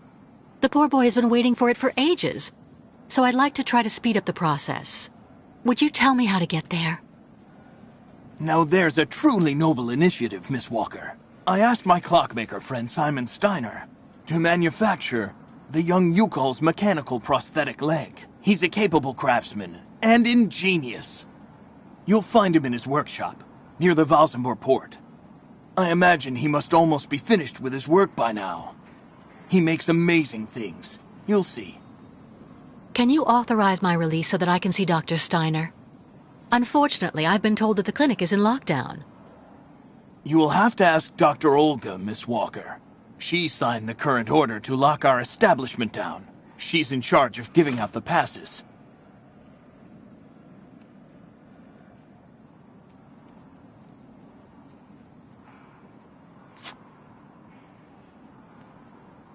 The poor boy has been waiting for it for ages, so I'd like to try to speed up the process. Would you tell me how to get there? Now there's a truly noble initiative, Miss Walker. I asked my clockmaker friend Simon Steiner to manufacture the young Yukol's mechanical prosthetic leg. He's a capable craftsman and ingenious. You'll find him in his workshop, near the Valsambur port. I imagine he must almost be finished with his work by now. He makes amazing things. You'll see. Can you authorize my release so that I can see Dr. Steiner? Unfortunately, I've been told that the clinic is in lockdown. You will have to ask Dr. Olga, Miss Walker. She signed the current order to lock our establishment down. She's in charge of giving out the passes.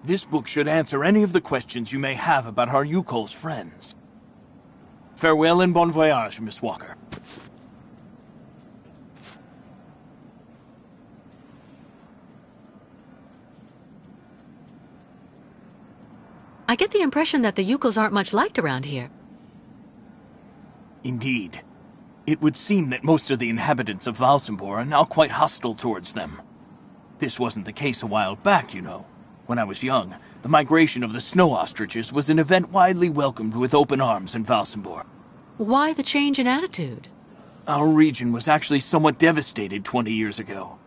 This book should answer any of the questions you may have about our Yukol's friends. Farewell and bon voyage, Miss Walker. I get the impression that the Yukols aren't much liked around here. Indeed. It would seem that most of the inhabitants of Valsambur are now quite hostile towards them. This wasn't the case a while back, you know. When I was young, the migration of the snow ostriches was an event widely welcomed with open arms in Valsambur. Why the change in attitude? Our region was actually somewhat devastated 20 years ago.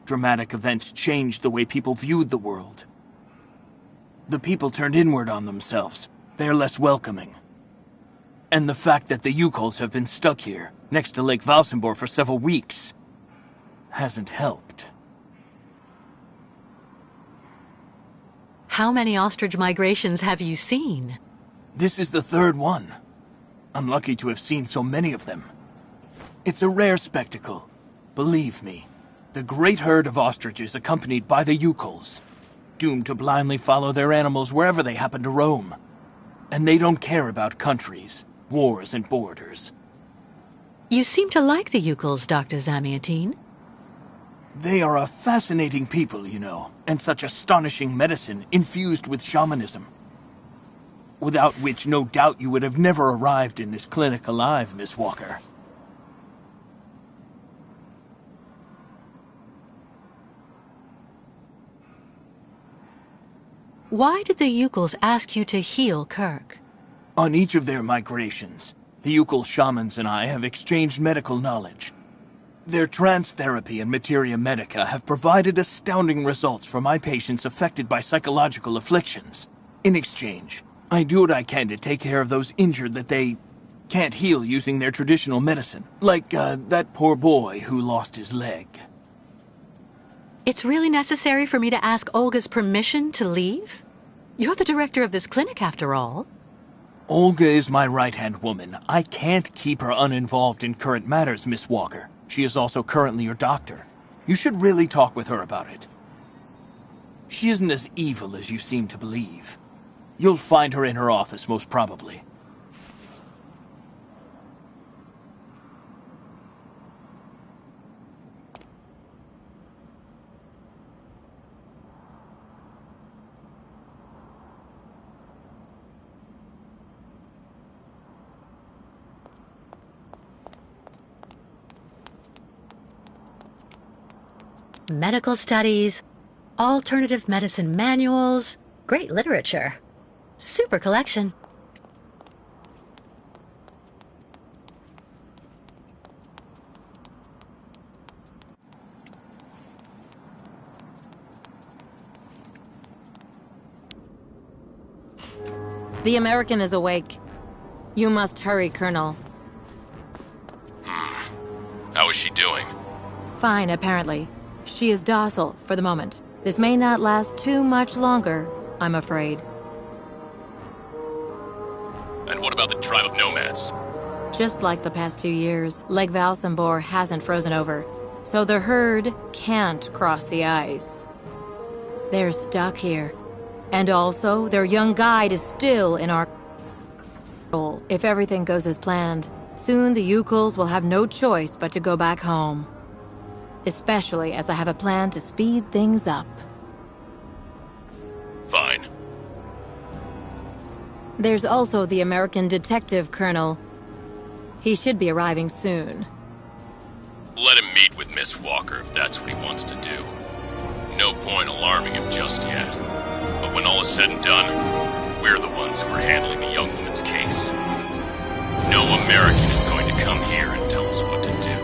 Dramatic events changed the way people viewed the world. The people turned inward on themselves. They are less welcoming. And the fact that the Yukols have been stuck here, next to Lake Valsambur for several weeks, hasn't helped. How many ostrich migrations have you seen? This is the third one. I'm lucky to have seen so many of them. It's a rare spectacle. Believe me, the great herd of ostriches accompanied by the Yukols, doomed to blindly follow their animals wherever they happen to roam. And they don't care about countries, wars, and borders. You seem to like the Yukols, Dr. Zamiatin. They are a fascinating people, you know, and such astonishing medicine infused with shamanism. Without which, no doubt, you would have never arrived in this clinic alive, Miss Walker. Why did the Yukols ask you to heal Kirk? On each of their migrations, the Ukul shamans and I have exchanged medical knowledge. Their trance therapy and materia medica have provided astounding results for my patients affected by psychological afflictions. In exchange, I do what I can to take care of those injured that they can't heal using their traditional medicine. Like, that poor boy who lost his leg. It's really necessary for me to ask Olga's permission to leave? You're the director of this clinic, after all. Olga is my right-hand woman. I can't keep her uninvolved in current matters, Miss Walker. She is also currently your doctor. You should really talk with her about it. She isn't as evil as you seem to believe. You'll find her in her office, most probably. Medical studies, alternative medicine manuals, great literature. Super collection. The American is awake. You must hurry, Colonel. How is she doing? Fine, apparently. She is docile for the moment. This may not last too much longer, I'm afraid. And what about the tribe of nomads? Just like the past 2 years, Lake Valsambor hasn't frozen over, so the herd can't cross the ice. They're stuck here. And also, their young guide is still in our control. If everything goes as planned, soon the Ukuls will have no choice but to go back home. Especially as I have a plan to speed things up. Fine. There's also the American detective, Colonel. He should be arriving soon. Let him meet with Miss Walker if that's what he wants to do. No point alarming him just yet. But when all is said and done, we're the ones who are handling the young woman's case. No American is going to come here and tell us what to do.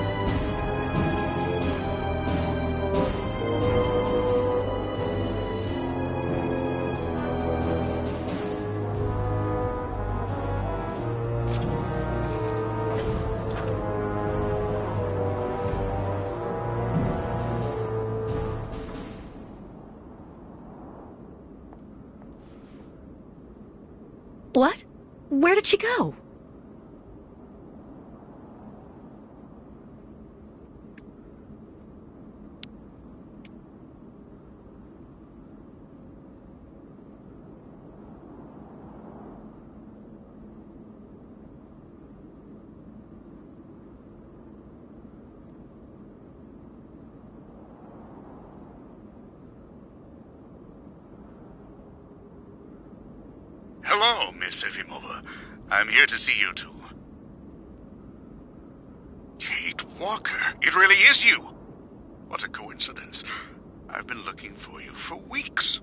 What? Where did she go? Hello, Miss Efimova. I'm here to see you two. Kate Walker, it really is you! What a coincidence. I've been looking for you for weeks.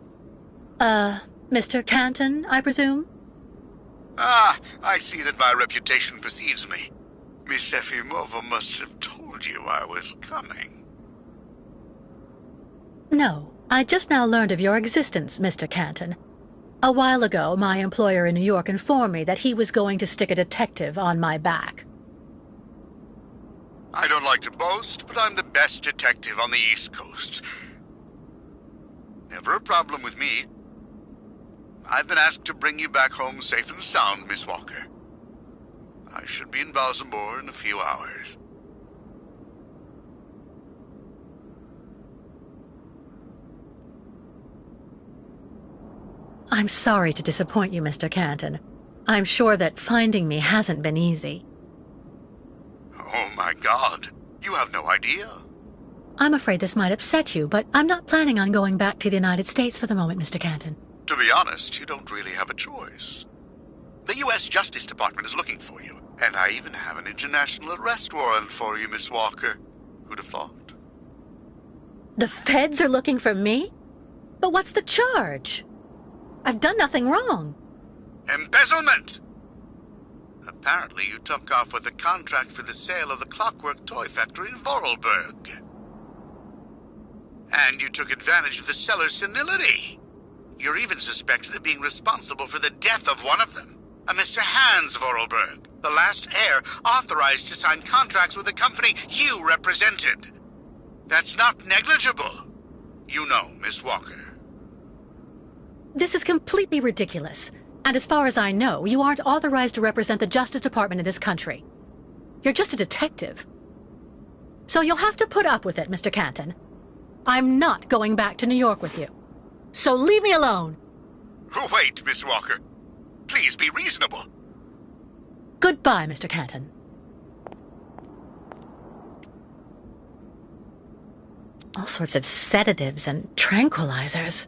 Mr. Canton, I presume? Ah, I see that my reputation precedes me. Miss Efimova must have told you I was coming. No, I just now learned of your existence, Mr. Canton. A while ago, my employer in New York informed me that he was going to stick a detective on my back. I don't like to boast, but I'm the best detective on the East Coast. Never a problem with me. I've been asked to bring you back home safe and sound, Miss Walker. I should be in Valsambor in a few hours. I'm sorry to disappoint you, Mr. Canton. I'm sure that finding me hasn't been easy. Oh my God, you have no idea. I'm afraid this might upset you, but I'm not planning on going back to the United States for the moment, Mr. Canton. To be honest, you don't really have a choice. The U.S. Justice Department is looking for you, and I even have an international arrest warrant for you, Miss Walker. Who'd have thought? The feds are looking for me? But what's the charge? I've done nothing wrong. Embezzlement! Apparently you took off with a contract for the sale of the Clockwork Toy Factory in Vorarlberg. And you took advantage of the seller's senility. You're even suspected of being responsible for the death of one of them, a Mr. Hans Vorarlberg, the last heir authorized to sign contracts with the company you represented. That's not negligible. You know, Miss Walker. This is completely ridiculous. And as far as I know, you aren't authorized to represent the Justice Department in this country. You're just a detective. So you'll have to put up with it, Mr. Canton. I'm not going back to New York with you. So leave me alone! Wait, Miss Walker. Please be reasonable. Goodbye, Mr. Canton. All sorts of sedatives and tranquilizers.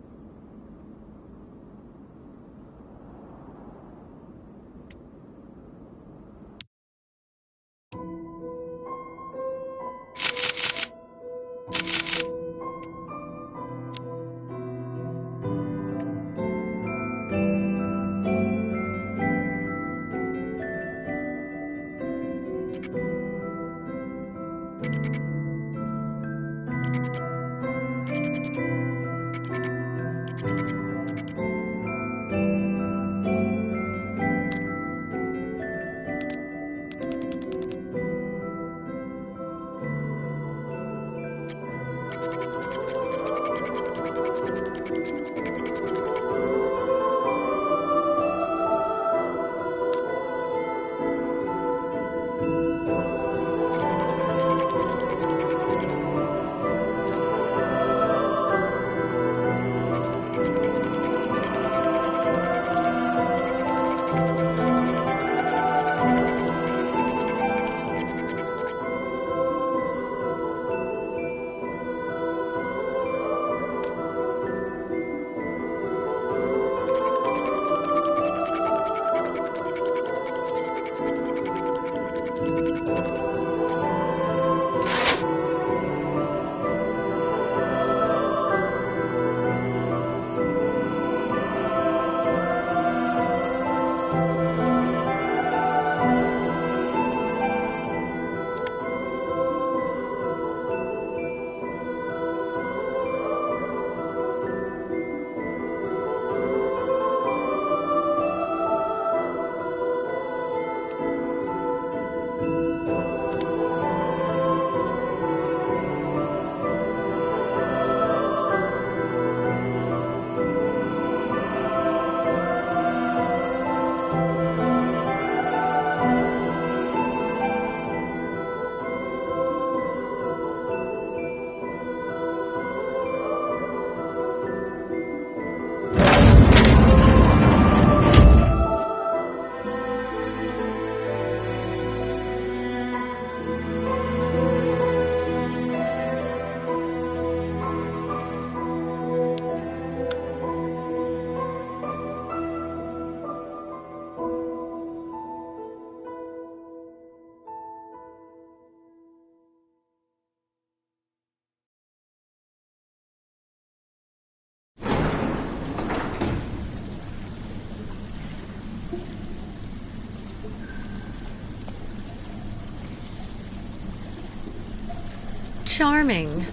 Charming.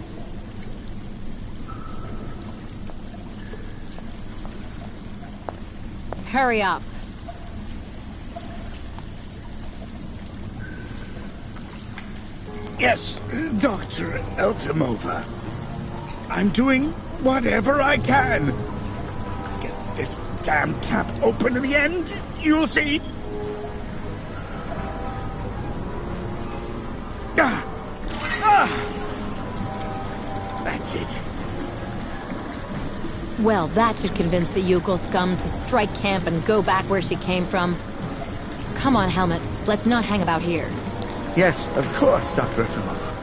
Hurry up. Yes, Dr. Elfimova. I'm doing whatever I can. Get this damn tap open in the end, you'll see. That's it. Well, that should convince the Yukon scum to strike camp and go back where she came from. Come on, Helmut. Let's not hang about here. Yes, of course, Dr. Efimova.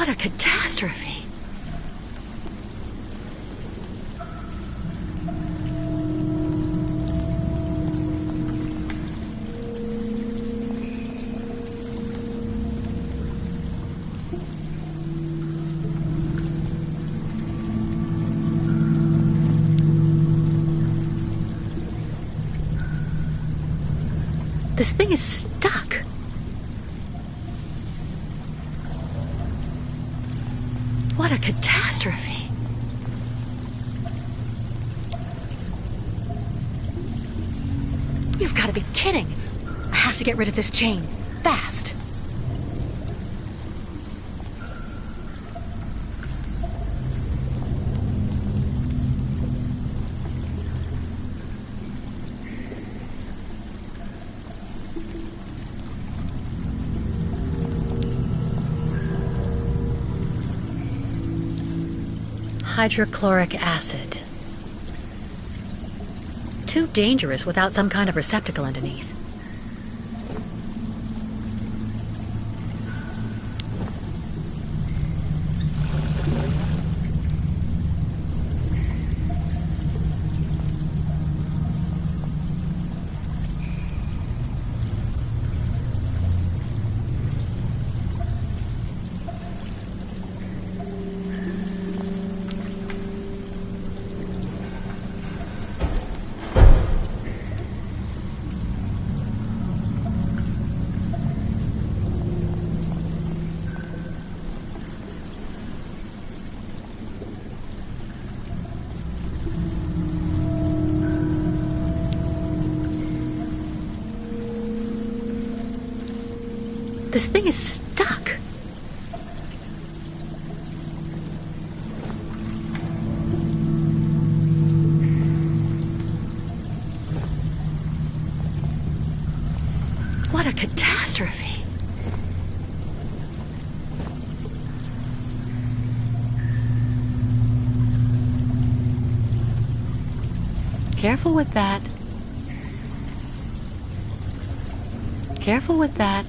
What a catastrophe! This thing is stuck. What a catastrophe. You've got to be kidding. I have to get rid of this chain. Fast. Hydrochloric acid. Too dangerous without some kind of receptacle underneath. This thing is stuck. What a catastrophe. Careful with that. Careful with that.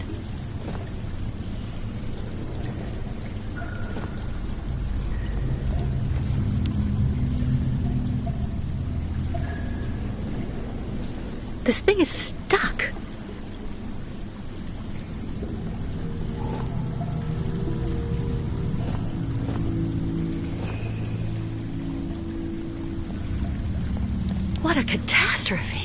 This thing is stuck. What a catastrophe.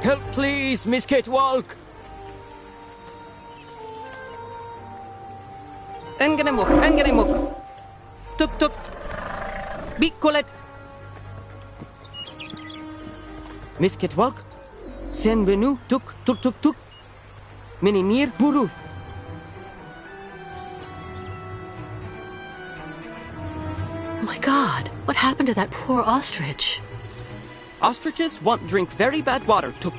Help, please, Miss Catewalk. Engenemuk. Tuk. Bikolet. Miss Catewalk. Senbenu tuk. Minimir buruf. My God, what happened to that poor ostrich? Ostriches want drink very bad water, tuk.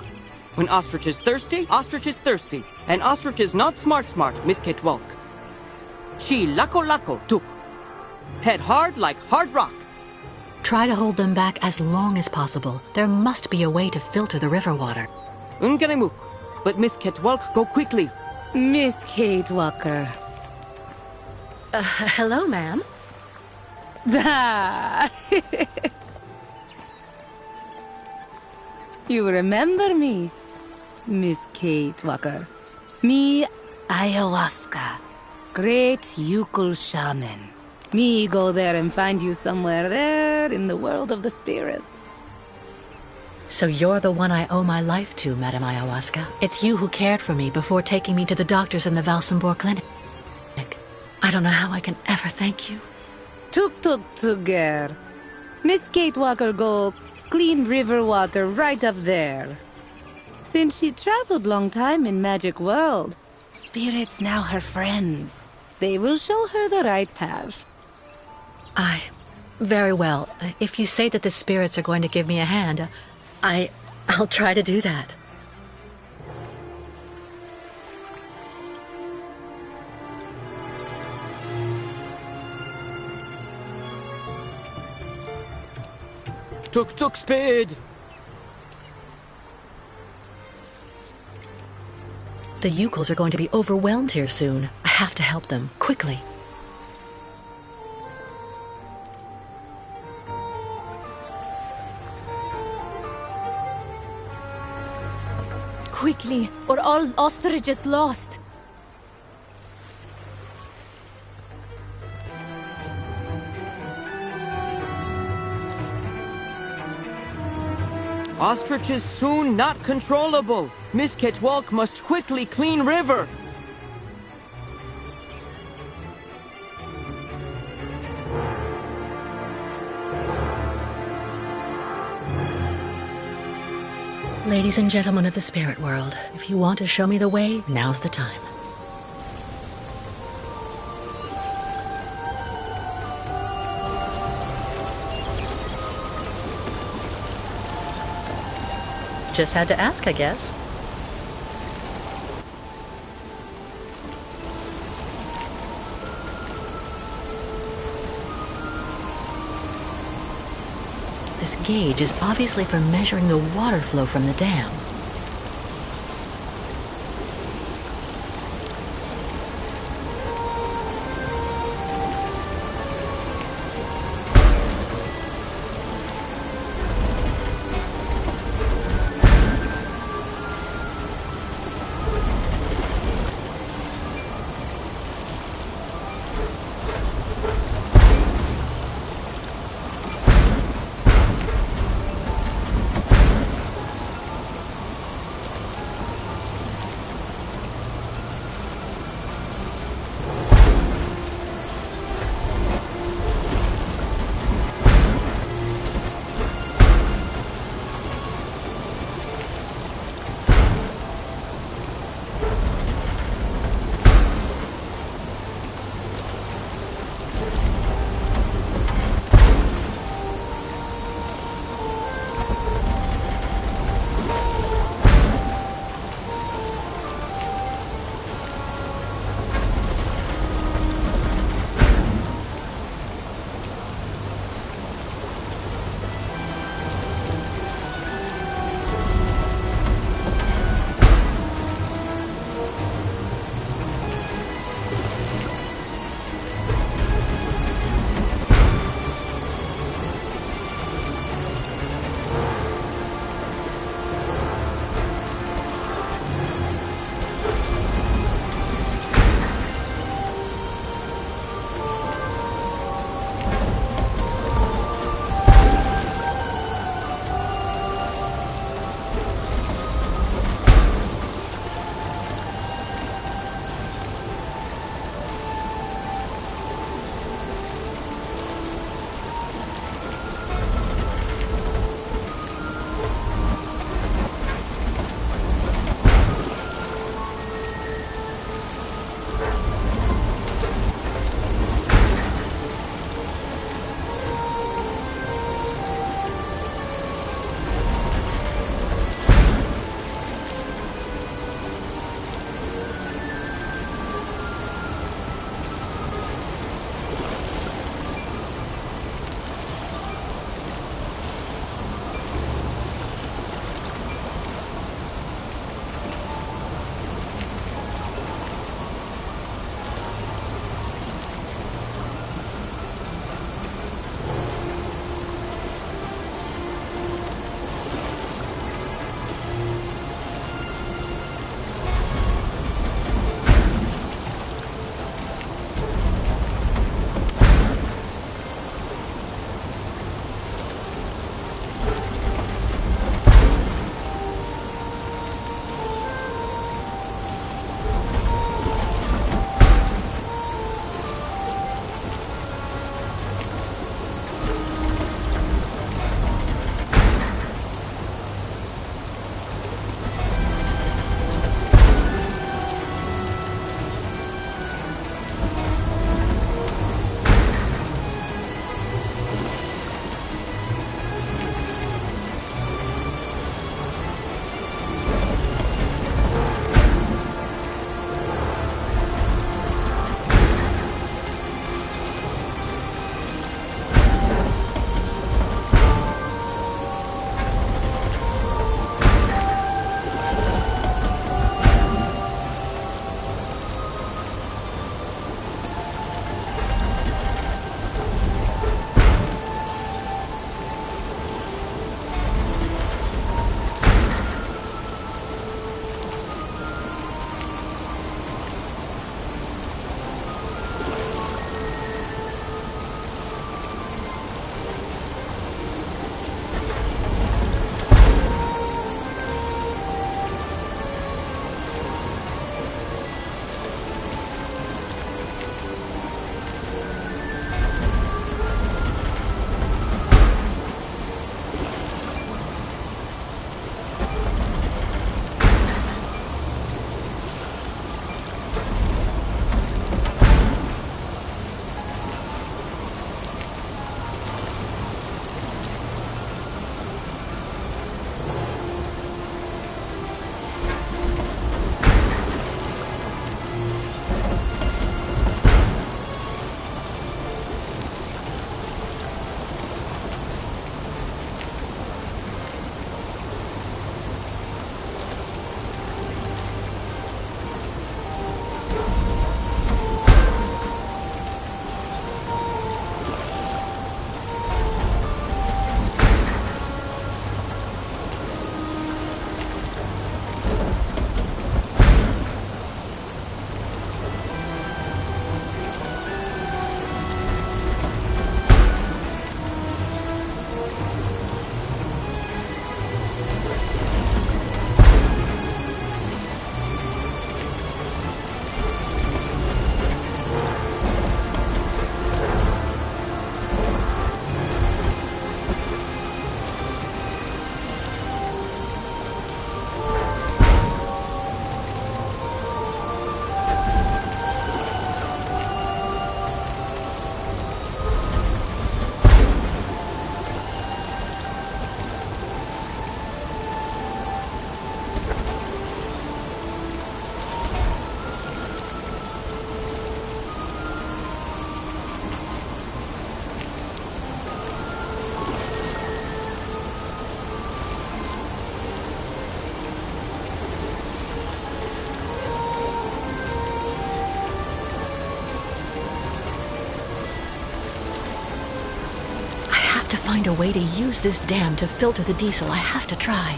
When ostrich is thirsty, and ostrich is not smart, Miss Catewalk. She lako, tuk. Head hard like hard rock. Try to hold them back as long as possible. There must be a way to filter the river water. Unganemuk. But Miss Catewalk, go quickly. Miss Kate Walker. Hello, ma'am. You remember me, Miss Kate Walker. Me, ayahuasca. Great Yukul shaman. Me go there and find you somewhere there in the world of the spirits. So you're the one I owe my life to, Madame Ayahuasca. It's you who cared for me before taking me to the doctors in the Valsenborg clinic. I don't know how I can ever thank you. Tuk, girl. Miss Kate Walker go clean river water right up there. Since she traveled long time in magic world, spirits now her friends. They will show her the right path. Very well. If you say that the spirits are going to give me a hand, I'll try to do that. Tuk, speed. The Yukals are going to be overwhelmed here soon. I have to help them, quickly. Quickly, or all ostrich is lost. Ostrich is soon not controllable. Miss Catewalk must quickly clean river. Ladies and gentlemen of the spirit world, if you want to show me the way, now's the time. Just had to ask, I guess. This gauge is obviously for measuring the water flow from the dam. have to find a way to use this dam to filter the diesel. I have to try.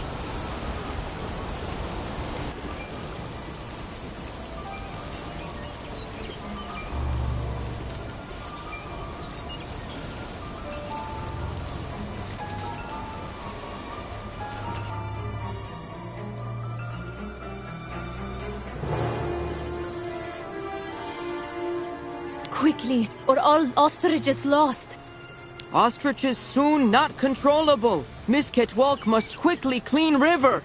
Quickly, or all ostrich is lost. Ostriches soon not controllable. Miss Ketwalk must quickly clean river.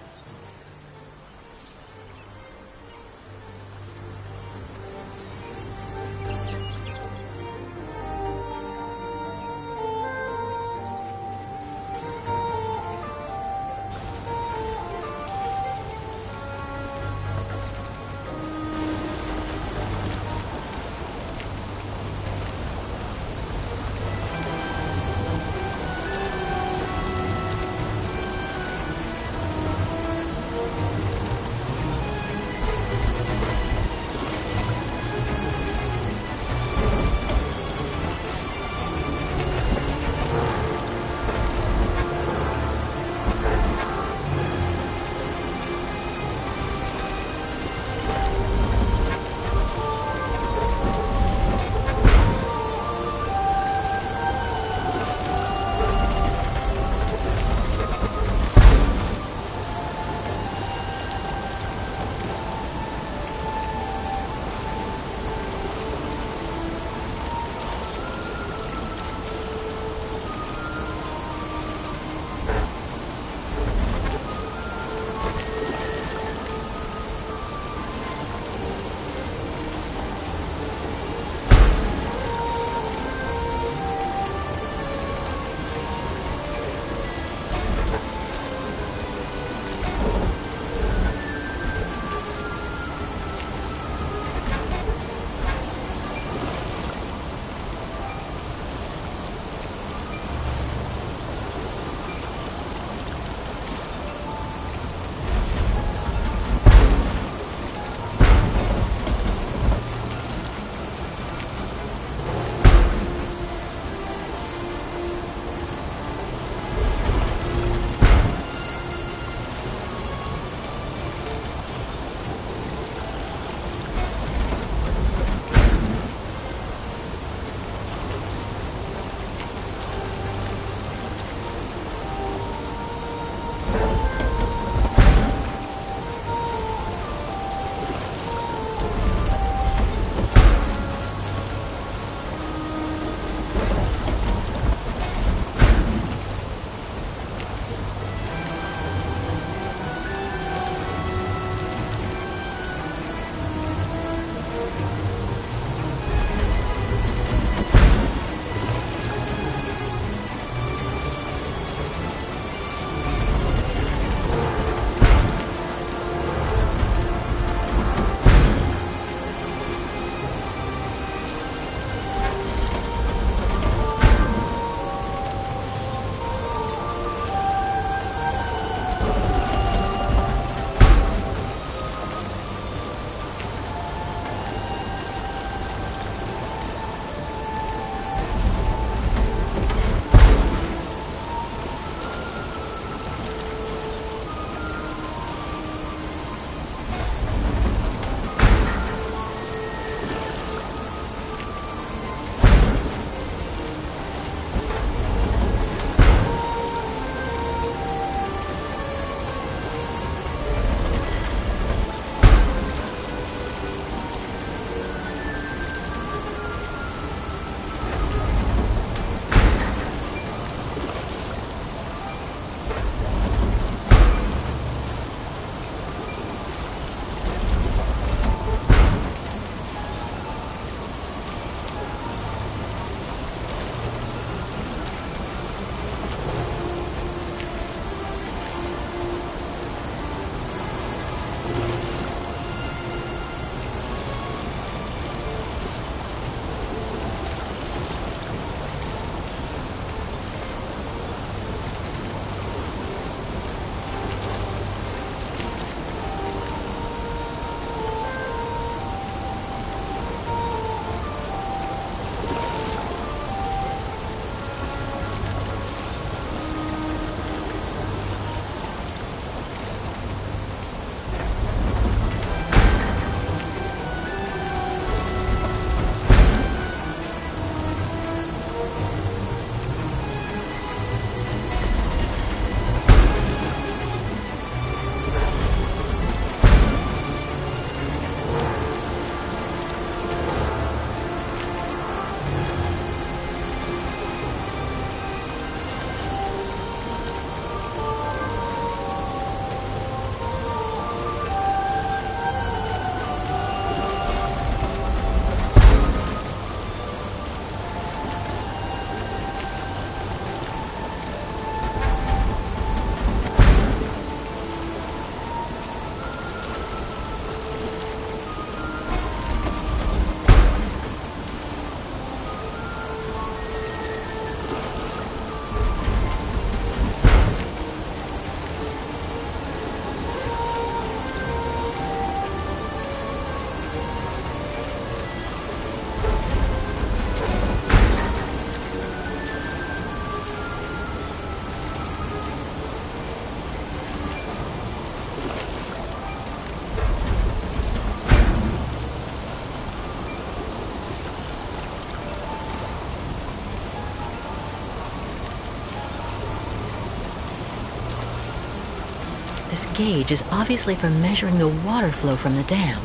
This gauge is obviously for measuring the water flow from the dam.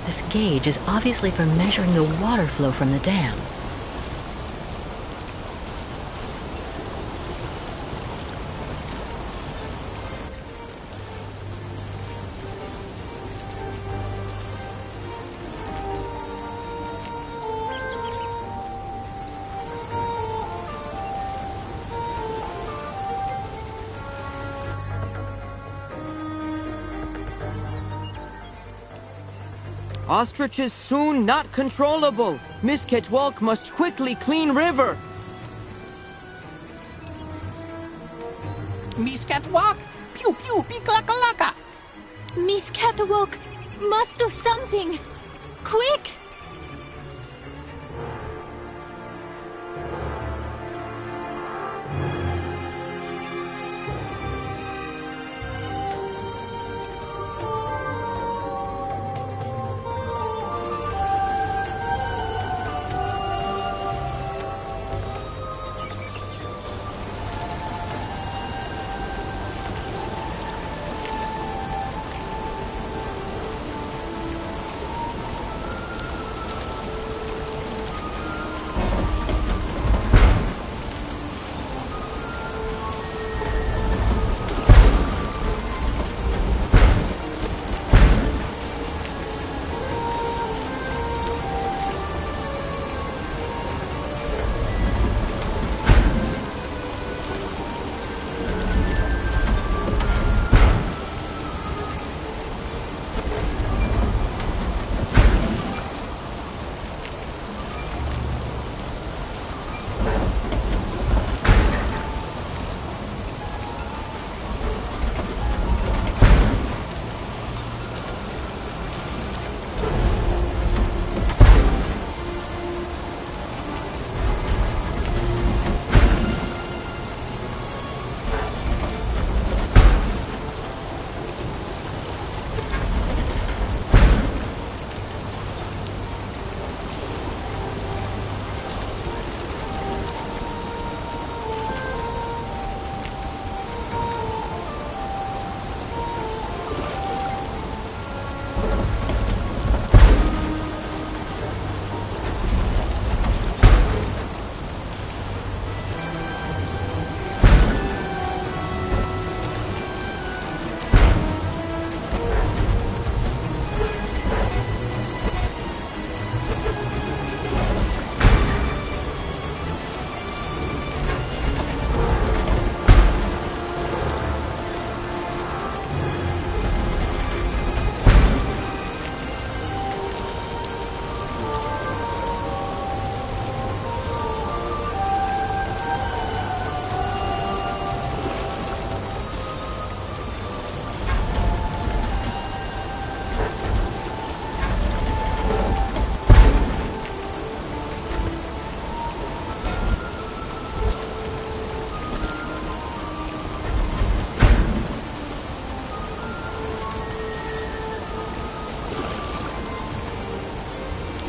This gauge is obviously for measuring the water flow from the dam. Ostriches soon not controllable. Miss Ketwalk must quickly clean river. Miss Catwalk, pew pew beaklaka. Miss Catwalk must do something! Quick!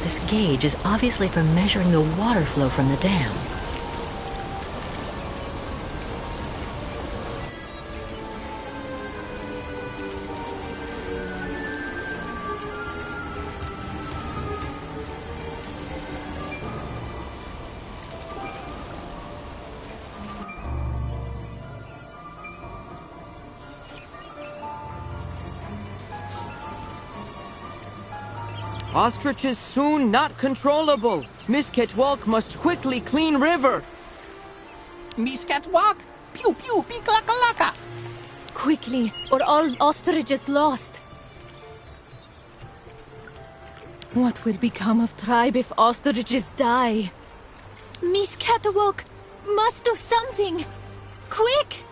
This gauge is obviously for measuring the water flow from the dam. Ostriches soon not controllable. Miss Ketwalk must quickly clean river. Miss Catwalk, pew pew beaklaka. Quickly, or all ostriches lost. What will become of tribe if ostriches die? Miss Catwalk must do something! Quick!